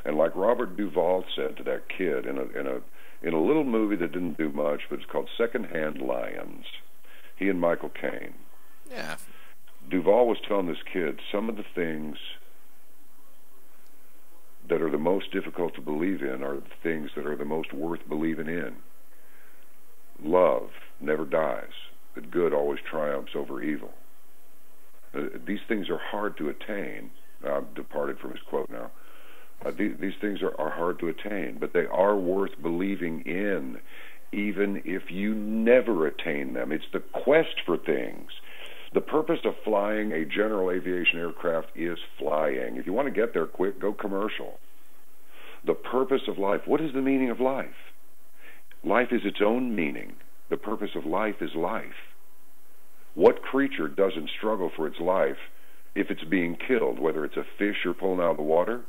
And like Robert Duvall said to that kid in a little movie that didn't do much, but it's called Secondhand Lions, he and Michael Caine. Yeah. Duvall was telling this kid some of the things that are the most difficult to believe in are the things that are the most worth believing in. Love never dies, that good always triumphs over evil. These things are hard to attain. I've departed from his quote now. These things are hard to attain, but they are worth believing in, even if you never attain them. It's the quest for things. The purpose of flying a general aviation aircraft is flying. If you want to get there quick, go commercial. The purpose of life. What is the meaning of life? Life is its own meaning. The purpose of life is life. What creature doesn't struggle for its life if it's being killed, whether it's a fish you're pulling out of the water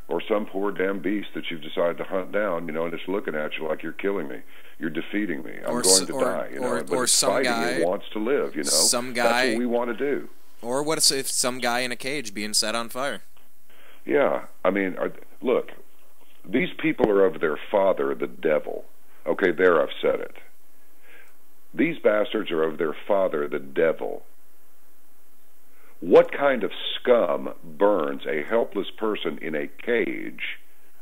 or some poor damn beast that you've decided to hunt down, and it's looking at you like you're killing me, you're defeating me, I'm going to die, but it's some fighting, guy it wants to live, Some guy, that's what we want to do. Or what if some guy in a cage being set on fire? Yeah, I mean, look, these people are of their father, the devil. Okay, there, I've said it. These bastards are of their father, the devil. What kind of scum burns a helpless person in a cage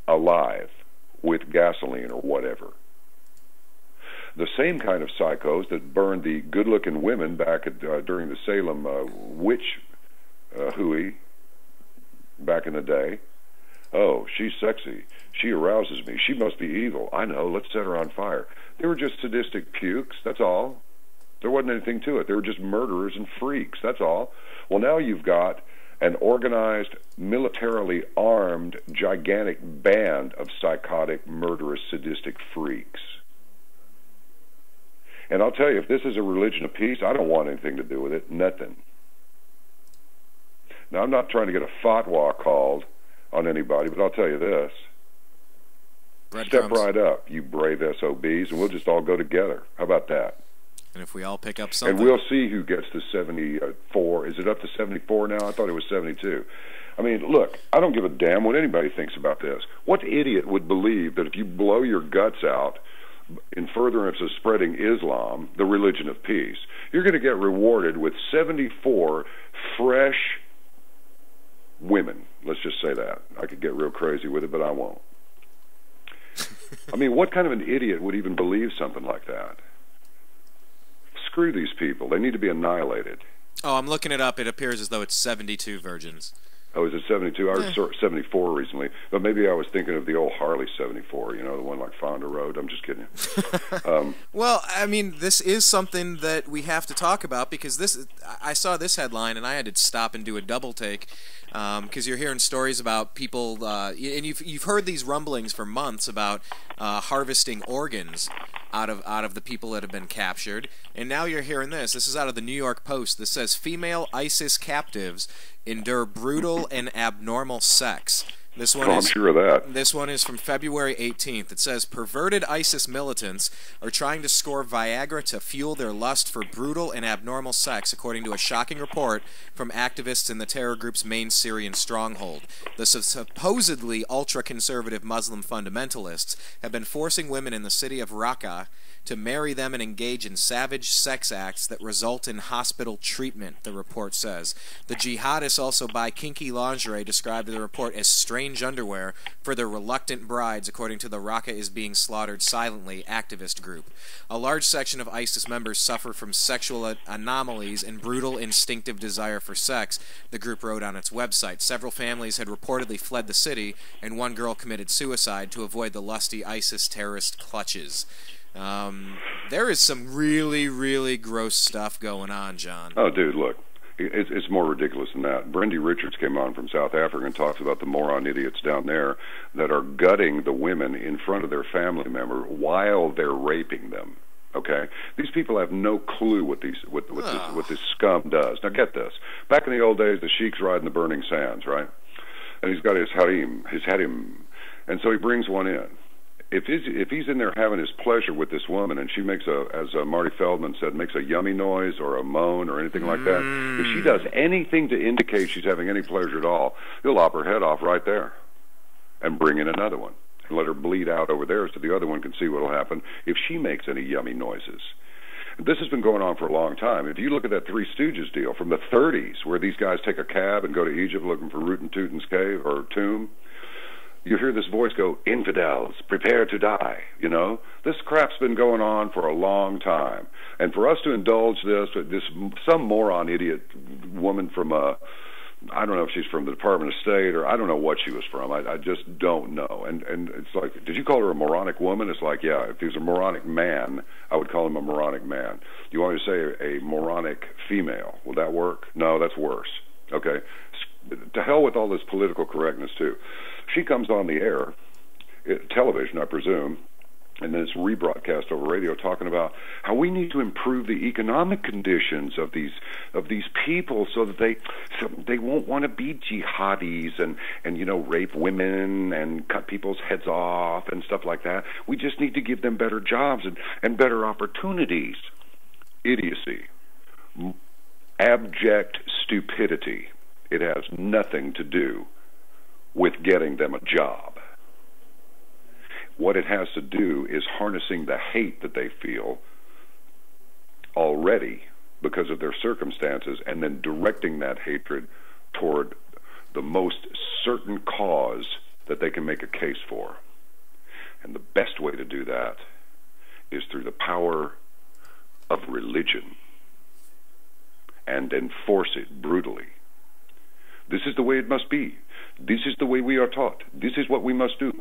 alive with gasoline or whatever? The same kind of psychos that burned the good-looking women back during the Salem witch hooey back in the day. Oh, she's sexy. She arouses me. She must be evil. I know. Let's set her on fire. They were just sadistic pukes. That's all. There wasn't anything to it. They were just murderers and freaks. That's all. Well, now you've got an organized, militarily armed, gigantic band of psychotic, murderous, sadistic freaks. And I'll tell you, if this is a religion of peace, I don't want anything to do with it. Nothing. Now, I'm not trying to get a fatwa called on anybody, but I'll tell you this. Step right up, you brave SOBs, and we'll just all go together. How about that? And if we all pick up something... And we'll see who gets to 74. Is it up to 74 now? I thought it was 72. I mean, look, I don't give a damn what anybody thinks about this. What idiot would believe that if you blow your guts out in furtherance of spreading Islam, the religion of peace, you're going to get rewarded with 74 fresh women? Let's just say that. I could get real crazy with it, but I won't. I mean, what kind of an idiot would even believe something like that? Screw these people. They need to be annihilated. Oh, I'm looking it up. It appears as though it's 72 virgins. Oh, is it 72? I was 74 recently, but maybe I was thinking of the old Harley 74, the one like Fonda Road. I'm just kidding. Well, I mean, this is something that we have to talk about, because I saw this headline and I had to stop and do a double take, because you're hearing stories about people, and you've heard these rumblings for months about harvesting organs out of the people that have been captured, and now you're hearing this. This is out of the New York Post. This says female ISIS captives endure brutal and abnormal sex. This one I'm sure of that. This one is from February 18th. It says, perverted ISIS militants are trying to score Viagra to fuel their lust for brutal and abnormal sex, according to a shocking report from activists in the terror group's main Syrian stronghold. The supposedly ultra-conservative Muslim fundamentalists have been forcing women in the city of Raqqa to marry them and engage in savage sex acts that result in hospital treatment, the report says. The jihadists also buy kinky lingerie, described in the report as strangle strange underwear for their reluctant brides, according to the Raqqa is Being Slaughtered Silently activist group. A large section of ISIS members suffer from sexual anomalies and brutal instinctive desire for sex, the group wrote on its website. Several families had reportedly fled the city, and one girl committed suicide to avoid the lusty ISIS terrorist clutches. There is some really, really gross stuff going on, John. Oh, dude, look. It's more ridiculous than that. Brendy Richards came on from South Africa and talks about the moron idiots down there that are gutting the women in front of their family member while they're raping them. Okay, these people have no clue what this scum does. Now get this: back in the old days, the sheik's riding the burning sands, right? And he's got his harem, and so he brings one in. If he's in there having his pleasure with this woman, and she makes as Marty Feldman said, makes a yummy noise or a moan or anything like that, if she does anything to indicate she's having any pleasure at all, he'll lop her head off right there and bring in another one and let her bleed out over there so the other one can see what will happen if she makes any yummy noises. This has been going on for a long time. If you look at that Three Stooges deal from the 30s, where these guys take a cab and go to Egypt looking for Rootin' Tootin's cave or tomb, you hear this voice go, "Infidels, prepare to die." You know, this crap's been going on for a long time, and for us to indulge this some moron idiot woman from I don't know if she's from the Department of State or I don't know what she was from. I just don't know. And it's like, did you call her a moronic woman? It's like, yeah, if he was a moronic man, I would call him a moronic man. You want me to say a moronic female? Will that work? No, that's worse. Okay, to hell with all this political correctness too. She comes on the air, television, I presume, and then it's rebroadcast over radio, talking about how we need to improve the economic conditions of these people so that they won't want to be jihadis and you know, rape women and cut people's heads off and stuff like that. We just need to give them better jobs and better opportunities. Idiocy. Abject stupidity. It has nothing to do with getting them a job. What it has to do is harnessing the hate that they feel already because of their circumstances and then directing that hatred toward the most certain cause that they can make a case for. And the best way to do that is through the power of religion and enforce it brutally. This is the way it must be. This is the way we are taught. This is what we must do.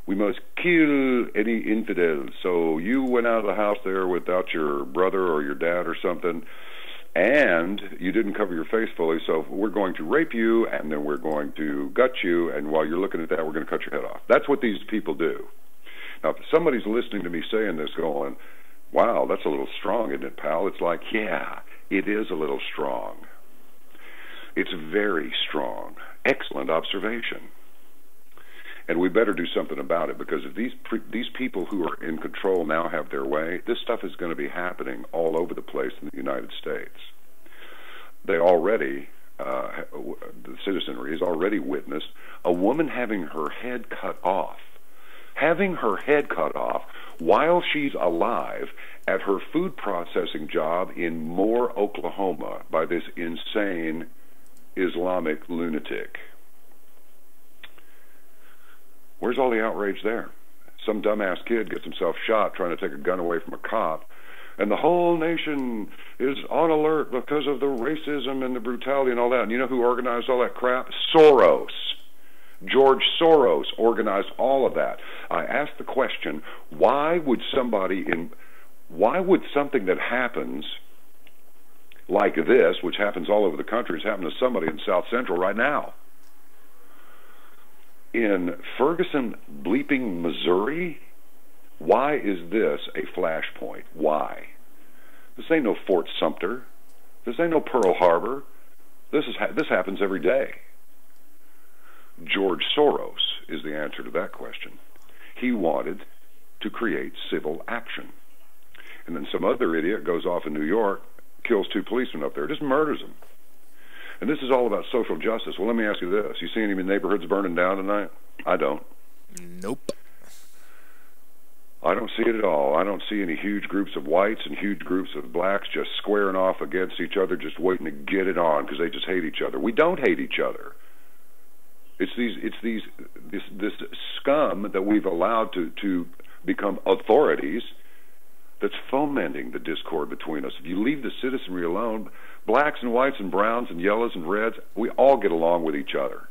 We must kill any infidel. So you went out of the house there without your brother or your dad or something, and you didn't cover your face fully, so we're going to rape you, and then we're going to gut you, and while you're looking at that, we're going to cut your head off. That's what these people do. Now, if somebody's listening to me saying this going, wow, that's a little strong, isn't it, pal? It's like, yeah, it is a little strong. It's very strong. Excellent observation. And we better do something about it, because if these people who are in control now have their way, this stuff is going to be happening all over the place in the United States. They already, the citizenry has already witnessed a woman having her head cut off. Having her head cut off while she's alive at her food processing job in Moore, Oklahoma, by this insane Islamic lunatic. Where's all the outrage there? Some dumbass kid gets himself shot trying to take a gun away from a cop, and the whole nation is on alert because of the racism and the brutality and all that. And you know who organized all that crap? Soros. George Soros organized all of that. I asked the question, why would something that happens like this, which happens all over the country, is happening to somebody in South Central right now? In Ferguson, bleeping Missouri, why is this a flashpoint? Why? This ain't no Fort Sumter. This ain't no Pearl Harbor. This happens every day. George Soros is the answer to that question. He wanted to create civil action. And then some other idiot goes off in New York, kills 2 policemen up there, just murders them. And this is all about social justice. Well, let me ask you this. You see any neighborhoods burning down tonight? I don't. Nope. I don't see it at all. I don't see any huge groups of whites and huge groups of blacks just squaring off against each other, just waiting to get it on because they just hate each other. We don't hate each other. This scum that we've allowed to become authorities that's fomenting the discord between us. If you leave the citizenry alone, blacks and whites and browns and yellows and reds, we all get along with each other.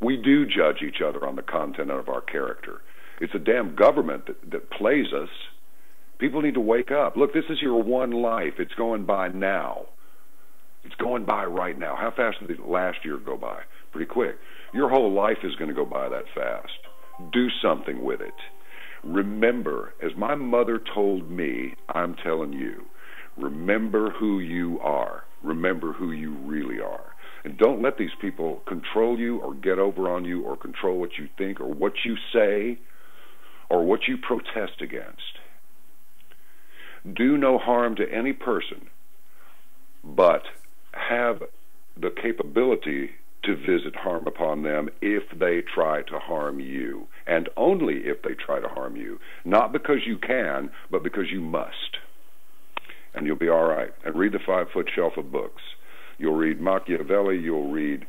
We do judge each other on the content of our character. It's a damn government that plays us. People need to wake up. Look, this is your one life. It's going by now. It's going by right now. How fast did the last year go by? Pretty quick. Your whole life is going to go by that fast. Do something with it. Remember, as my mother told me, I'm telling you, remember who you are. Remember who you really are. And don't let these people control you or get over on you or control what you think or what you say or what you protest against. Do no harm to any person, but have the capability to visit harm upon them if they try to harm you, and only if they try to harm you, not because you can, but because you must. And you'll be all right. And read the 5-foot shelf of books. You'll read Machiavelli, you'll read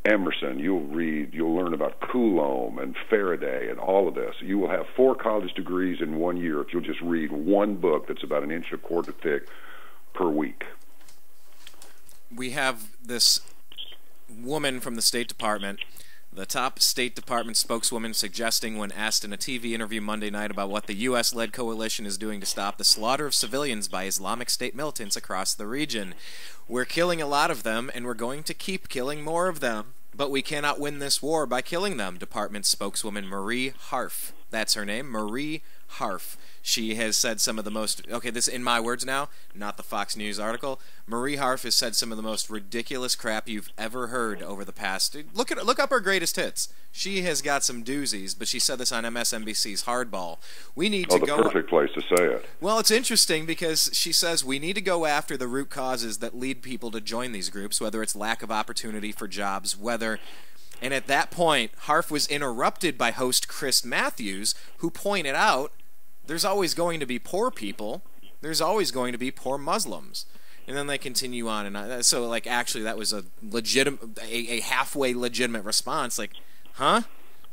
Emerson, you'll learn about Coulomb and Faraday and all of this. You will have 4 college degrees in 1 year if you'll just read one book that's about 1.25 inches thick per week. We have this woman from the State Department, the top State Department spokeswoman, suggesting when asked in a TV interview Monday night about what the U.S.-led coalition is doing to stop the slaughter of civilians by Islamic State militants across the region. We're killing a lot of them, and we're going to keep killing more of them, but we cannot win this war by killing them, Department spokeswoman Marie Harf. That's her name, Marie Harf. She has said some of the most, okay, this in my words now, not the Fox News article. Marie Harf has said some of the most ridiculous crap you've ever heard over the past. Look up her greatest hits. She has got some doozies, but she said this on MSNBC's Hardball. We need to go. The perfect place to say it. Well, it's interesting because she says we need to go after the root causes that lead people to join these groups, whether it's lack of opportunity for jobs, whether. And at that point, Harf was interrupted by host Chris Matthews, who pointed out there's always going to be poor people. There's always going to be poor Muslims. And then they continue on and on. So, like, actually, that was a halfway legitimate response. Like, huh?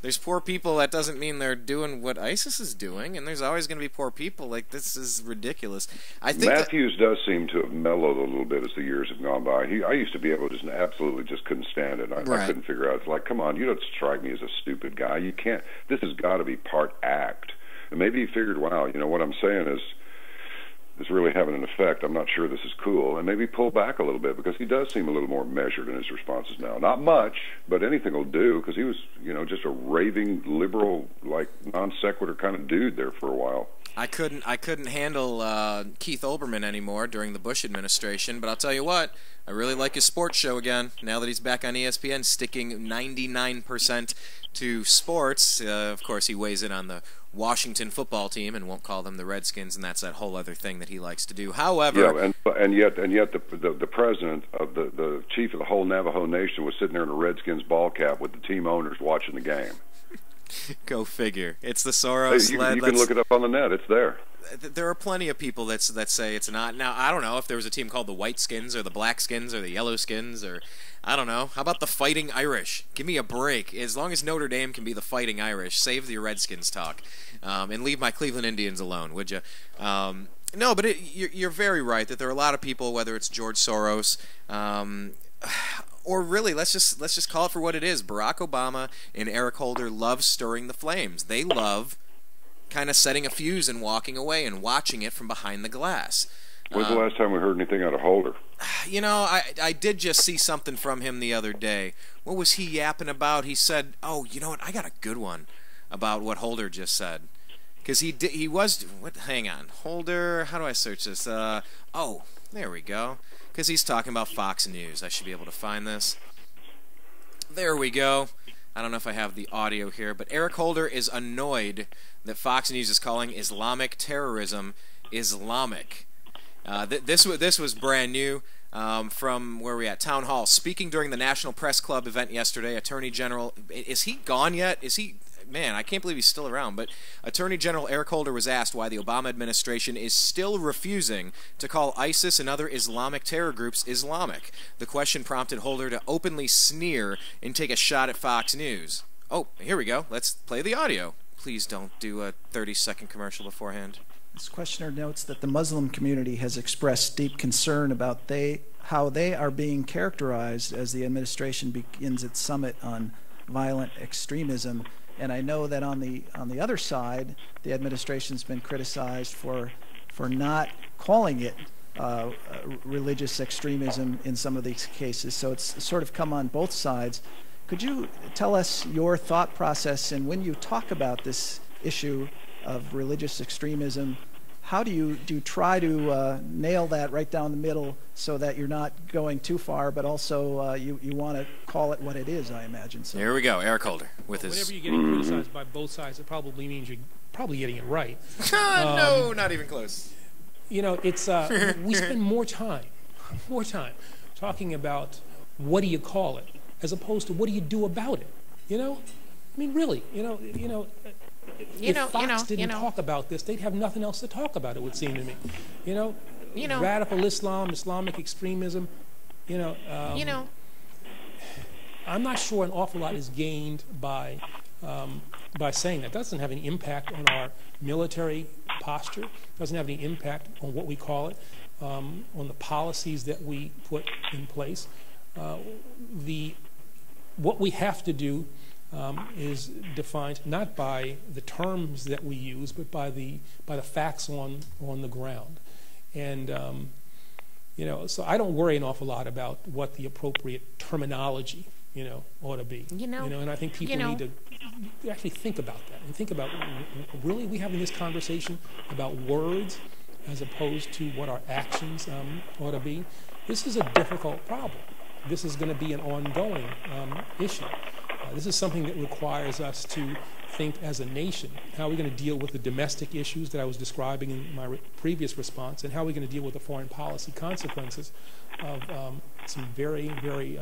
There's poor people. That doesn't mean they're doing what ISIS is doing. And there's always going to be poor people. Like, this is ridiculous. I think Matthews does seem to have mellowed a little bit as the years have gone by. I used to be able to just couldn't stand it. I couldn't figure out. It's like, come on, you don't strike me as a stupid guy. You can't. This has got to be part act. And maybe he figured, wow, you know, what I'm saying is really having an effect. I'm not sure this is cool. And maybe pull back a little bit because he does seem a little more measured in his responses now. Not much, but anything will do because he was, you know, just a raving liberal, like non sequitur kind of dude there for a while. I couldn't handle Keith Olbermann anymore during the Bush administration, but I'll tell you what, I really like his sports show again. Now that he's back on ESPN, sticking 99% to sports. Of course, he weighs in on the Washington football team and won't call them the Redskins, and that's that whole other thing that he likes to do. However, and yet the president of the chief of the whole Navajo Nation was sitting there in a Redskins ball cap with the team owners watching the game. Go figure. It's the Soros. You can look it up on the net. It's there. There are plenty of people that say it's not. Now, I don't know if there was a team called the White Skins or the Black Skins or the Yellow Skins or I don't know. How about the Fighting Irish? Give me a break. As long as Notre Dame can be the Fighting Irish, save the Redskins talk and leave my Cleveland Indians alone, would you? No, but you're very right that there are a lot of people, whether it's George Soros or really, let's just call it for what it is. Barack Obama and Eric Holder love stirring the flames. They love kind of setting a fuse and walking away and watching it from behind the glass. When's the last time we heard anything out of Holder? You know, I did just see something from him the other day. What was he yapping about? He said, "Oh, you know what? I got a good one about what Holder just said." Because he was what? Hang on, Holder. How do I search this? Oh, there we go. Because he's talking about Fox News. I should be able to find this. There we go. I don't know if I have the audio here, but Eric Holder is annoyed that Fox News is calling Islamic terrorism Islamic. This was brand new from where we at Town Hall. Speaking during the National Press Club event yesterday, Attorney General, is he gone yet? Is he? man, I can't believe he's still around, but Attorney General Eric Holder was asked why the Obama administration is still refusing to call ISIS and other Islamic terror groups Islamic. The question prompted Holder to openly sneer and take a shot at Fox News. Oh, here we go. Let's play the audio. Please don't do a 30-second commercial beforehand. This questioner notes that the Muslim community has expressed deep concern about how they are being characterized as the administration begins its summit on violent extremism. And I know that on the other side, the administration's been criticized for not calling it religious extremism in some of these cases. So it's sort of come on both sides. Could you tell us your thought process, and when you talk about this issue of religious extremism, how do you try to nail that right down the middle so that you're not going too far, but also you want to call it what it is, I imagine. So. Here we go, Eric Holder with his... Whenever you're getting criticized by both sides, it probably means you're probably getting it right. No, not even close. You know, it's we spend more time talking about what do you call it, as opposed to what do you do about it. You know, I mean, really, if Fox didn't talk about this, they'd have nothing else to talk about, it would seem to me. Radical Islam, Islamic extremism, I'm not sure an awful lot is gained by saying that. It doesn't have any impact on our military posture, doesn't have any impact on what we call it, on the policies that we put in place. What we have to do is defined not by the terms that we use, but by the facts on the ground. And so I don't worry an awful lot about what the appropriate terminology ought to be. And I think people need to actually think about that and think about, really, we having this conversation about words as opposed to what our actions ought to be. This is a difficult problem. This is going to be an ongoing issue. This is something that requires us to think as a nation. How are we going to deal with the domestic issues that I was describing in my previous response, and how are we going to deal with the foreign policy consequences of some very, very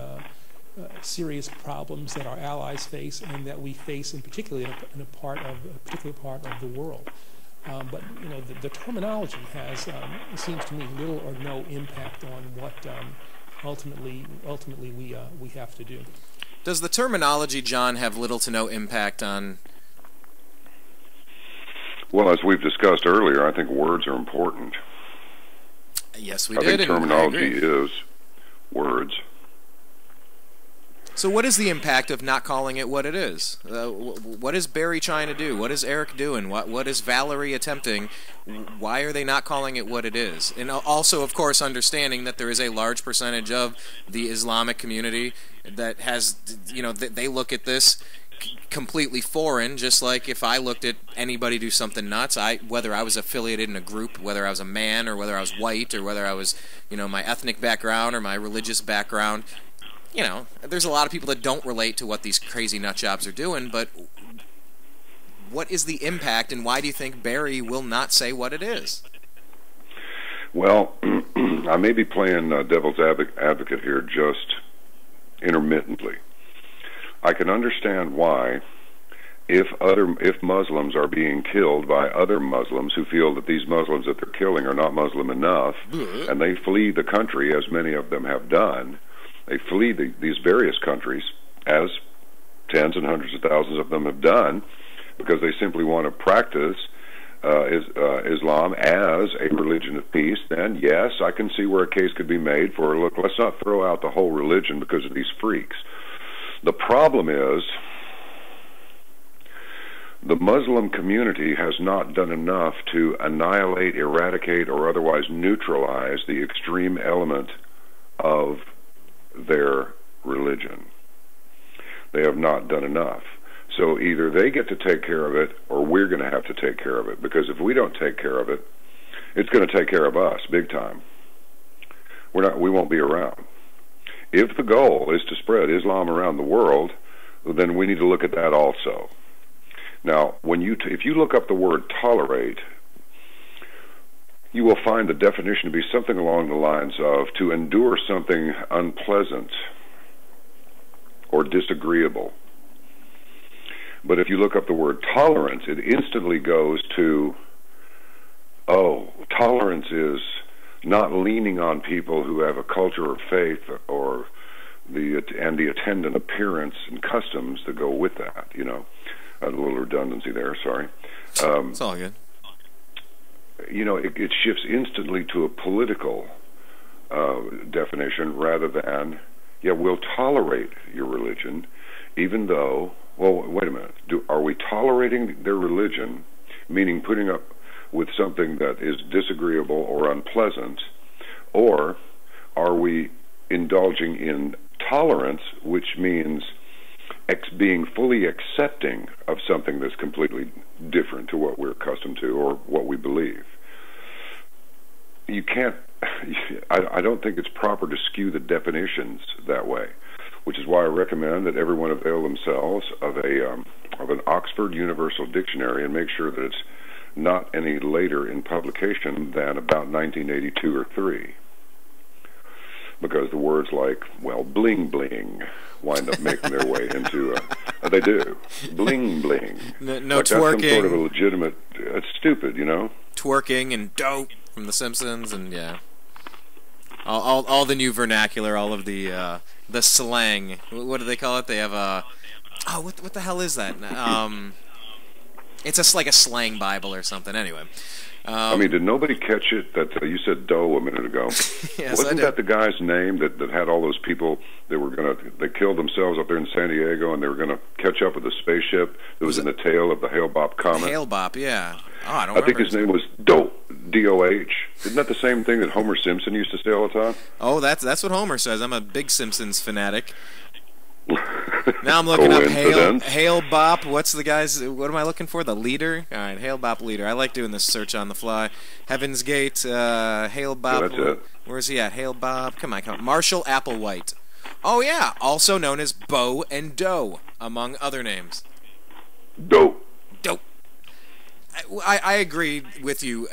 serious problems that our allies face and that we face, in particular, in a particular part of the world. But the terminology has, it seems to me, little or no impact on what ultimately we have to do. Does the terminology, John, have little to no impact on... Well, as we've discussed earlier, I think words are important. Yes, we did. I think terminology is words. So what is the impact of not calling it what it is? What is Barry trying to do? What is Eric doing? What is Valerie attempting? Why are they not calling it what it is? And also, of course, understanding that there is a large percentage of the Islamic community that has, they look at this completely foreign, just like if I looked at anybody do something nuts, whether I was affiliated in a group, whether I was a man or whether I was white or whether I was, my ethnic background or my religious background, there's a lot of people that don't relate to what these crazy nut jobs are doing, but what is the impact, and why do you think Barry will not say what it is? Well, I may be playing devil's advocate here just intermittently. I can understand why, if Muslims are being killed by other Muslims who feel that these Muslims that they're killing are not Muslim enough, and they flee the country, as many of them have done. They flee these various countries, as tens and hundreds of thousands of them have done, because they simply want to practice Islam as a religion of peace. Then, yes, I can see where a case could be made for, look, let's not throw out the whole religion because of these freaks. The problem is the Muslim community has not done enough to annihilate, eradicate, or otherwise neutralize the extreme element of their religion. They have not done enough. So either they get to take care of it, or we're going to have to take care of it, because if we don't take care of it, it's going to take care of us big time. We won't be around. If the goal is to spread Islam around the world, then we need to look at that also. Now, if you look up the word tolerate, you will find the definition to be something along the lines of to endure something unpleasant or disagreeable. But if you look up the word tolerance, it instantly goes to, oh, tolerance is not leaning on people who have a culture or faith or the attendant appearance and customs that go with that, you know. A little redundancy there, sorry. It's all good. You know, it shifts instantly to a political definition rather than, yeah, we'll tolerate your religion, even though, well, wait a minute, are we tolerating their religion, meaning putting up with something that is disagreeable or unpleasant, or are we indulging in tolerance, which means being fully accepting of something that's completely different to what we're accustomed to or what we believe? You can't, I don't think it's proper to skew the definitions that way, which is why I recommend that everyone avail themselves of an Oxford Universal Dictionary and make sure that it's not any later in publication than about 1982 or 3. Because the words like, well, bling bling wind up making their way into, they do, bling bling. No like twerking. That's some sort of a legitimate, it's stupid, you know? Twerking and dope from The Simpsons, and yeah. All the new vernacular, all of the slang. What do they call it? They have what the hell is that? It's like a slang Bible or something. Anyway. I mean, did nobody catch it that you said Doe a minute ago? Yes, Wasn't that the guy's name that had all those people that they killed themselves up there in San Diego and they were gonna catch up with a spaceship that was in the tail of the Hale-Bopp comet? Hale-Bopp, yeah. Oh, I don't I think remember his name was Doe, D-O-H. Isn't that the same thing that Homer Simpson used to say all the time? Oh, that's what Homer says. I'm a big Simpsons fanatic. Now I'm looking up Hale-Bopp. What's the guy's? What am I looking for? The leader. All right, Hale-Bopp leader. I like doing this search on the fly. Heaven's Gate. Hale-Bopp. Yeah, that's it. Where's he at? Hale-Bopp. Come on. Marshall Applewhite. Oh yeah, also known as Bo and Doe, among other names. Doe. I agree with you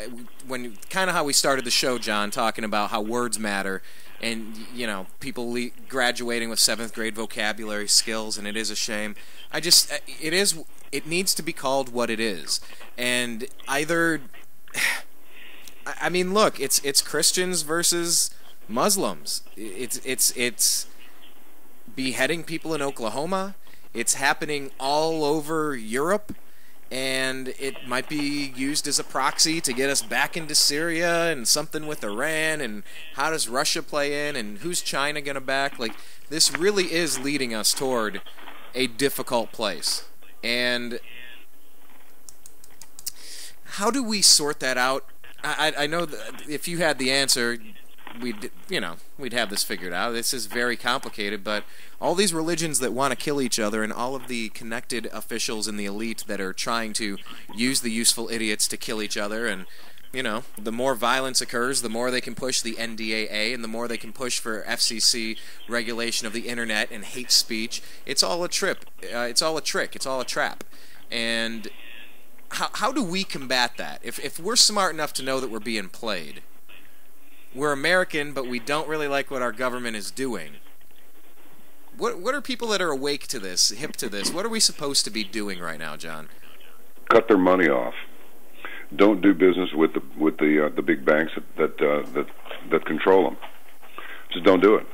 when kind of how we started the show, John, talking about how words matter. And, you know, people graduating with 7th grade vocabulary skills, and it is a shame. It needs to be called what it is. And either, I mean, look, it's Christians versus Muslims. It's beheading people in Oklahoma. It's happening all over Europe. And it might be used as a proxy to get us back into Syria and something with Iran, and how does Russia play in, and who's China going to back? Like, this really is leading us toward a difficult place. And how do we sort that out? I know that if you had the answer, we'd have this figured out. This is very complicated, but all these religions that want to kill each other and all of the connected officials in the elite that are trying to use the useful idiots to kill each other, and, you know, the more violence occurs, the more they can push the NDAA and the more they can push for FCC regulation of the internet and hate speech. It's all a trip. It's all a trick. It's all a trap. And how do we combat that? If we're smart enough to know that we're being played, we're American, but we don't really like what our government is doing. What are people that are awake to this, hip to this? What are we supposed to be doing right now, John? Cut their money off. Don't do business with the big banks that control them. Just don't do it.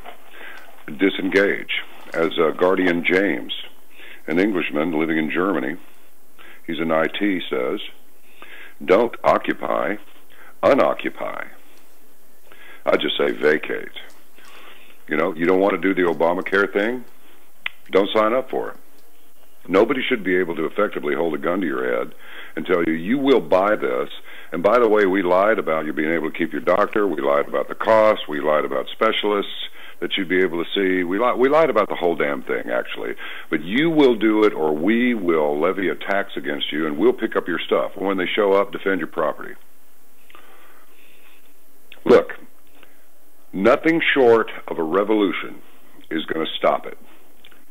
Disengage. As Guardian James, an Englishman living in Germany, he's in IT, says, don't occupy, unoccupy. I just say vacate. You know, you don't want to do the Obamacare thing? Don't sign up for it. Nobody should be able to effectively hold a gun to your head and tell you, you will buy this. And by the way, we lied about you being able to keep your doctor. We lied about the cost. We lied about specialists that you'd be able to see. We lied about the whole damn thing, actually. But you will do it, or we will levy a tax against you, and we'll pick up your stuff. And when they show up, defend your property. Look, nothing short of a revolution is going to stop it.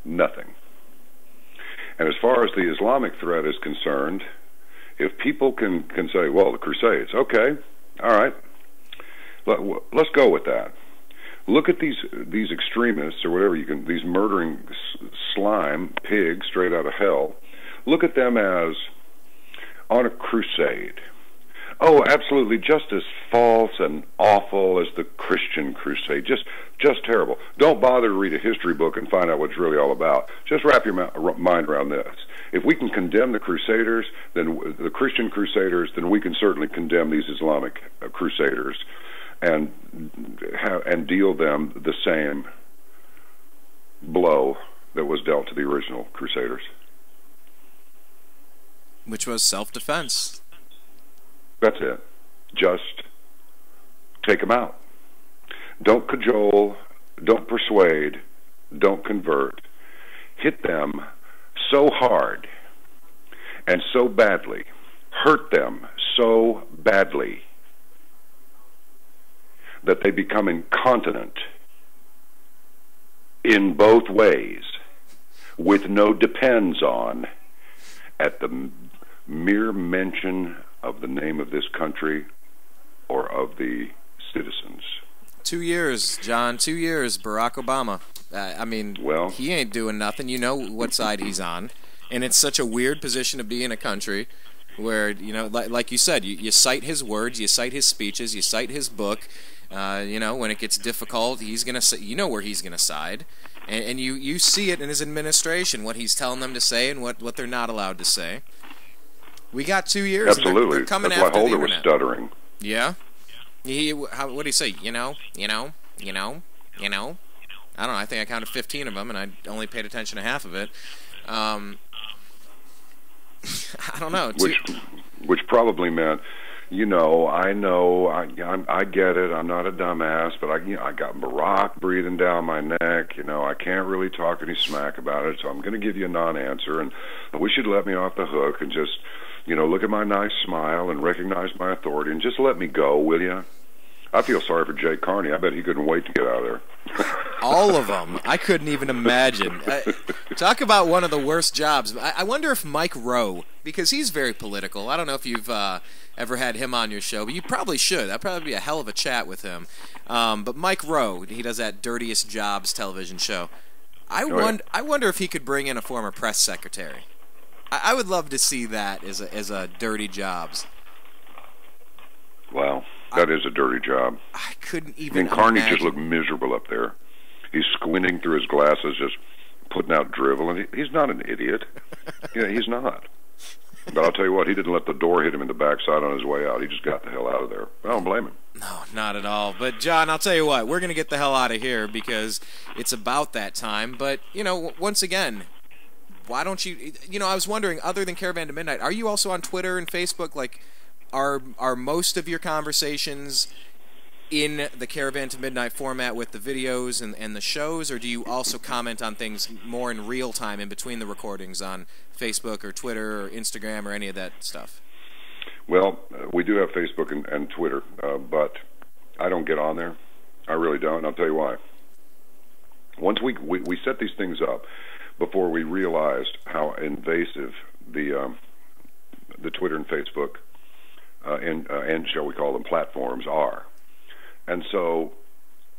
Nothing. And as far as the Islamic threat is concerned, if people can say, well, the Crusades, okay, all right, let's go with that. Look at these extremists, or whatever these murdering slime, pigs straight out of hell. look at them as on a crusade. Oh, absolutely, just as false and awful as the Christian crusade. Just terrible. Don't bother to read a history book and find out what it's really all about. Just wrap your mind around this. If we can condemn the Crusaders, then the Christian Crusaders, then we can certainly condemn these Islamic Crusaders and deal them the same blow that was dealt to the original Crusaders. Which was self-defense. That's it. Just take them out. Don't cajole, don't persuade, don't convert. Hit them so hard and so badly, hurt them so badly that they become incontinent in both ways, with no depends on, at the mere mention of the name of this country or of the citizens. 2 years, John. 2 years, Barack Obama. I mean, well, he ain't doing nothing. You know what side he's on. And it's such a weird position to be in a country where, you know, like you said, you cite his words, you cite his speeches, you cite his book. You know, when it gets difficult, he's going to, you know where he's going to side. And you see it in his administration, what he's telling them to say and what they're not allowed to say. We got 2 years. Absolutely. They're coming That's why after Holder the was internet. stuttering. Yeah? What did he say? You know? I don't know. I think I counted 15 of them, and I only paid attention to half of it. I don't know. Which probably meant, you know, I get it. I'm not a dumbass, but I got Barack breathing down my neck. You know, I can't really talk any smack about it, so I'm going to give you a non-answer, and we should let me off the hook and just, you know, look at my nice smile and recognize my authority and just let me go, will you? I feel sorry for Jay Carney. I bet he couldn't wait to get out of there. All of them. I couldn't even imagine. Talk about one of the worst jobs. I wonder if Mike Rowe, because he's very political. I don't know if you've ever had him on your show, but you probably should. That'd probably be a hell of a chat with him. But Mike Rowe, he does that Dirtiest Jobs television show. I wonder if he could bring in a former press secretary. I would love to see that as a Dirty Jobs. Wow. That is a dirty job. I couldn't even Carney imagine. just looked miserable up there. He's squinting through his glasses, just putting out drivel, and he's not an idiot. Yeah, he's not. But I'll tell you what, he didn't let the door hit him in the backside on his way out. He just got the hell out of there. I don't blame him. No, not at all. But, John, I'll tell you what, we're going to get the hell out of here because it's about that time. But, you know, once again, why don't you, you know, I was wondering, other than Caravan to Midnight, are you also on Twitter and Facebook? Like, are most of your conversations in the Caravan to Midnight format with the videos and the shows, or do you also comment on things more in real time in between the recordings on Facebook or Twitter or Instagram or any of that stuff? Well, we do have Facebook and Twitter, but I don't get on there. I really don't, and I'll tell you why. Once we set these things up before we realized how invasive the Twitter and Facebook and shall we call them platforms are. And so,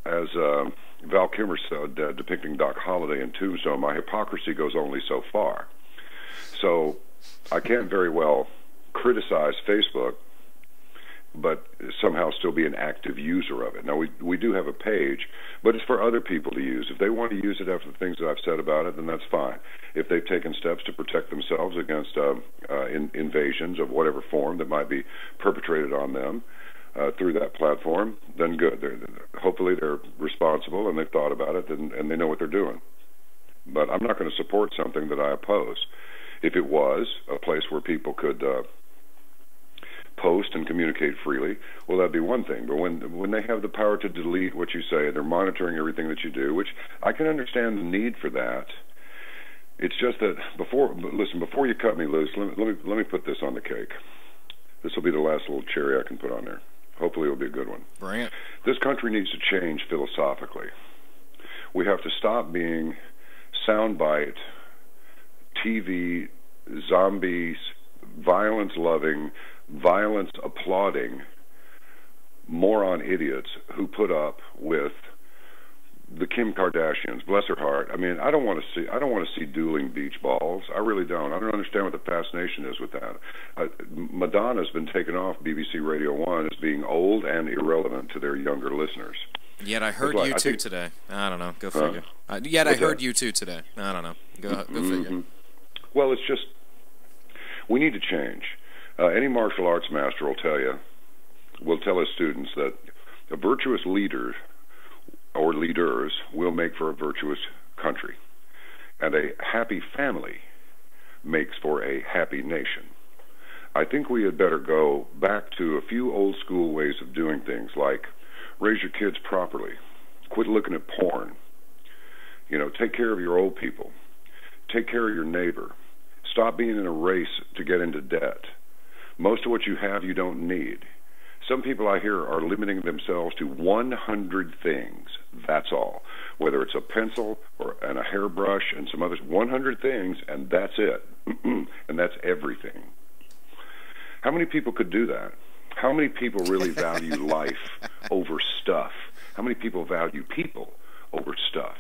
as Val Kimmer said, depicting Doc Holliday in Tombstone, my hypocrisy goes only so far. So I can't very well criticize Facebook, but somehow still be an active user of it. Now, we do have a page, but it's for other people to use. If they want to use it after the things that I've said about it, then that's fine. If they've taken steps to protect themselves against invasions of whatever form that might be perpetrated on them through that platform, then good. Hopefully they're responsible and they've thought about it and they know what they're doing. But I'm not going to support something that I oppose. If it was a place where people could post and communicate freely, well, that'd be one thing. But when they have the power to delete what you say, they're monitoring everything that you do, which I can understand the need for that. It's just that before you cut me loose, let me put this on the cake. This will be the last little cherry I can put on there. Hopefully it'll be a good one. Bring it. This country needs to change philosophically. We have to stop being soundbite, TV, zombies, violence-loving, violence-applauding moron idiots who put up with the Kim Kardashians, bless her heart. I mean, I don't want to see dueling beach balls. I really don't. I don't understand what the fascination is with that. Madonna's been taken off BBC Radio 1 as being old and irrelevant to their younger listeners. Yet I heard U2 today. I don't know. Go figure. Yet I heard U2 today. I don't know. Go figure. Well, it's just, we need to change. Any martial arts master will tell his students that a virtuous leader or leaders will make for a virtuous country, and a happy family makes for a happy nation. I think we had better go back to a few old school ways of doing things, like raise your kids properly, quit looking at porn, take care of your old people, take care of your neighbor, stop being in a race to get into debt. Most of what you have you don't need. Some people I hear are limiting themselves to 100 things. That's all. Whether it's a pencil and a hairbrush and some others, 100 things, and that's it. And that's everything. How many people could do that? How many people really value life over stuff? How many people value people over stuff?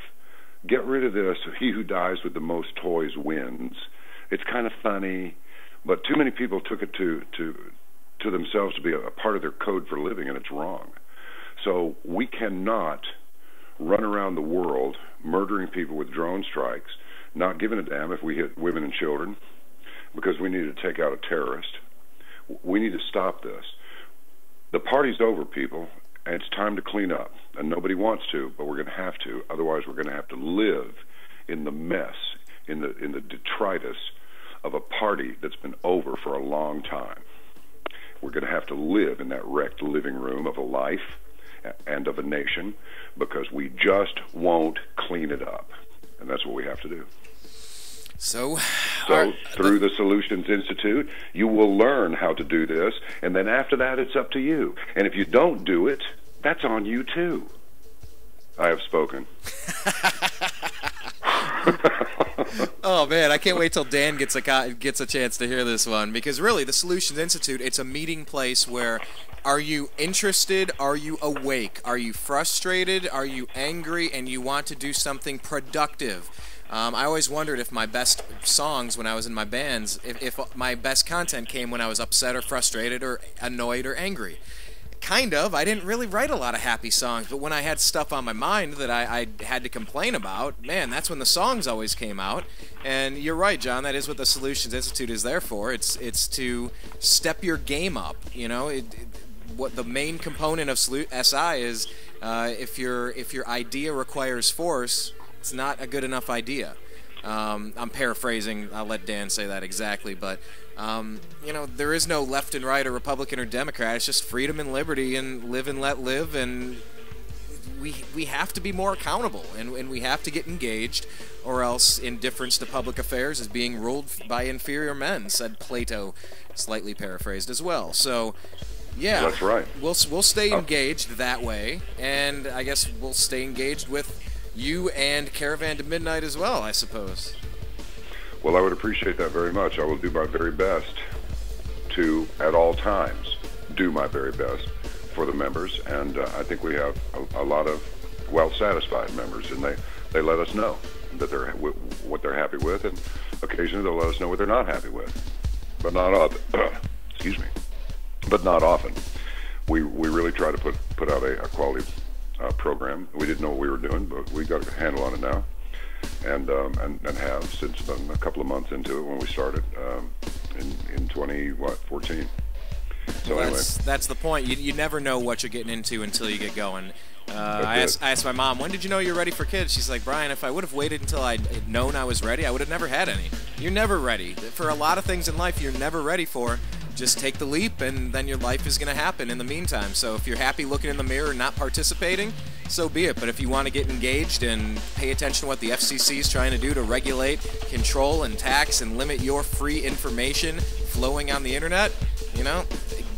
Get rid of this, he who dies with the most toys wins. It's kind of funny, but too many people took it to themselves to be a part of their code for living, and it's wrong. So we cannot run around the world murdering people with drone strikes, not giving a damn if we hit women and children, because we need to take out a terrorist. We need to stop this. The party's over, people, and it's time to clean up. And nobody wants to, but we're going to have to. Otherwise, we're going to have to live in the mess, in the detritus of a party that's been over for a long time. We're going to have to live in that wrecked living room of a life and of a nation, because we just won't clean it up. And that's what we have to do. So through the Solutions Institute, you will learn how to do this, and then after that, it's up to you. And if you don't do it, that's on you too. I have spoken. Oh man, I can't wait till Dan gets a chance to hear this one, because really, the Solutions Institute, it's a meeting place where, are you interested? Are you awake? Are you frustrated? Are you angry? And you want to do something productive? I always wondered if my best songs when I was in my bands, if my best content came when I was upset or frustrated or annoyed or angry. Kind of. I didn't really write a lot of happy songs, but when I had stuff on my mind that I had to complain about, man, that's when the songs always came out. And you're right, John, that is what the Solutions Institute is there for. It's to step your game up, what the main component of SI is, if your idea requires force, it's not a good enough idea. I'm paraphrasing. I'll let Dan say that exactly, but there is no left and right or Republican or Democrat. It's just freedom and liberty and live and let live, and we have to be more accountable, and we have to get engaged, or else indifference to public affairs is being ruled by inferior men, said Plato, slightly paraphrased as well. So yeah, that's right. We'll stay engaged that way, and I guess we'll stay engaged with you and Caravan to Midnight as well, I suppose. Well, I would appreciate that very much. I will do my very best to, at all times, do my very best for the members, and I think we have a lot of well-satisfied members, and they let us know that what they're happy with, and occasionally they'll let us know what they're not happy with, but not often. Excuse me, but not often. We really try to put out a quality program. We didn't know what we were doing, but we got a handle on it now, and have since a couple of months into it when we started in 2014. So well, anyway, that's the point. You never know what you're getting into until you get going. I asked my mom, when did you know you're ready for kids? She's like, Brian, if I would have waited until I'd known I was ready, I would have never had any. You're never ready. For a lot of things in life, you're never ready for. Just take the leap, and then your life is going to happen in the meantime. So if you're happy looking in the mirror and not participating, so be it. But if you want to get engaged and pay attention to what the FCC is trying to do to regulate, control, and tax and limit your free information flowing on the internet,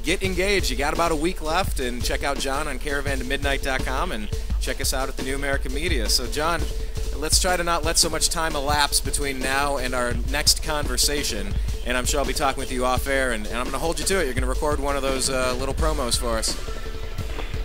get engaged. You got about a week left, and check out John on caravantomidnight.com and check us out at the New American Media. So, John, let's try to not let so much time elapse between now and our next conversation, and I'm sure I'll be talking with you off air, and I'm going to hold you to it. You're going to record one of those little promos for us.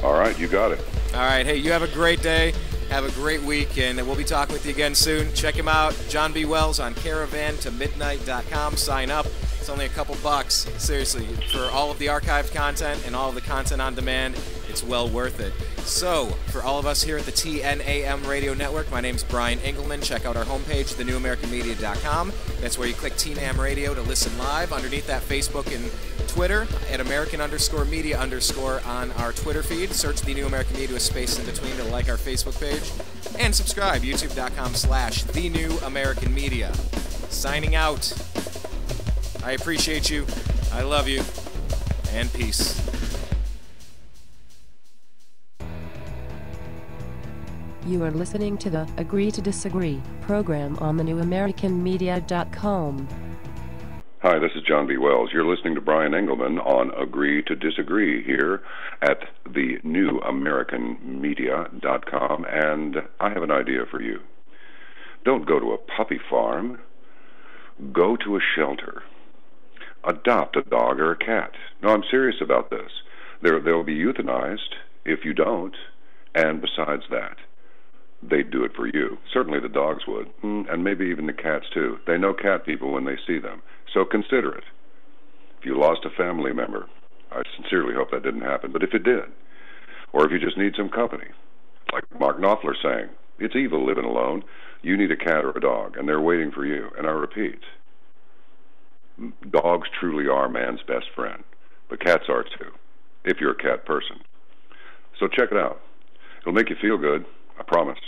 All right, you got it. All right, hey, you have a great day, Have a great week, and we'll be talking with you again soon. Check him out, John B. Wells, on CaravanToMidnight.com. Sign up. It's only a couple bucks. Seriously, for all of the archived content and all of the content on demand, it's well worth it. So, for all of us here at the TNAM Radio Network, my name's Brian Engelman. Check out our homepage, thenewamericanmedia.com. That's where you click TNAM Radio to listen live. Underneath that, Facebook and Twitter at American_media_ on our Twitter feed. Search The New American Media with space in between to like our Facebook page. And subscribe, youtube.com/The New American Media. Signing out. I appreciate you. I love you. And peace. You are listening to the Agree to Disagree program on thenewamericanmedia.com. Hi, this is John B. Wells. You're listening to Brian Engelman on Agree to Disagree here at thenewamericanmedia.com, and I have an idea for you. Don't go to a puppy farm. Go to a shelter. Adopt a dog or a cat. No, I'm serious about this. They'll be euthanized if you don't, and besides that, they'd do it for you. Certainly the dogs would, and maybe even the cats too. They know cat people when they see them, so consider it. If you lost a family member, I sincerely hope that didn't happen, but if it did, or if you just need some company, like Mark Knopfler saying, it's evil living alone. You need a cat or a dog, and they're waiting for you. And I repeat, dogs truly are man's best friend, but cats are too, if you're a cat person. So check it out. It'll make you feel good, I promise.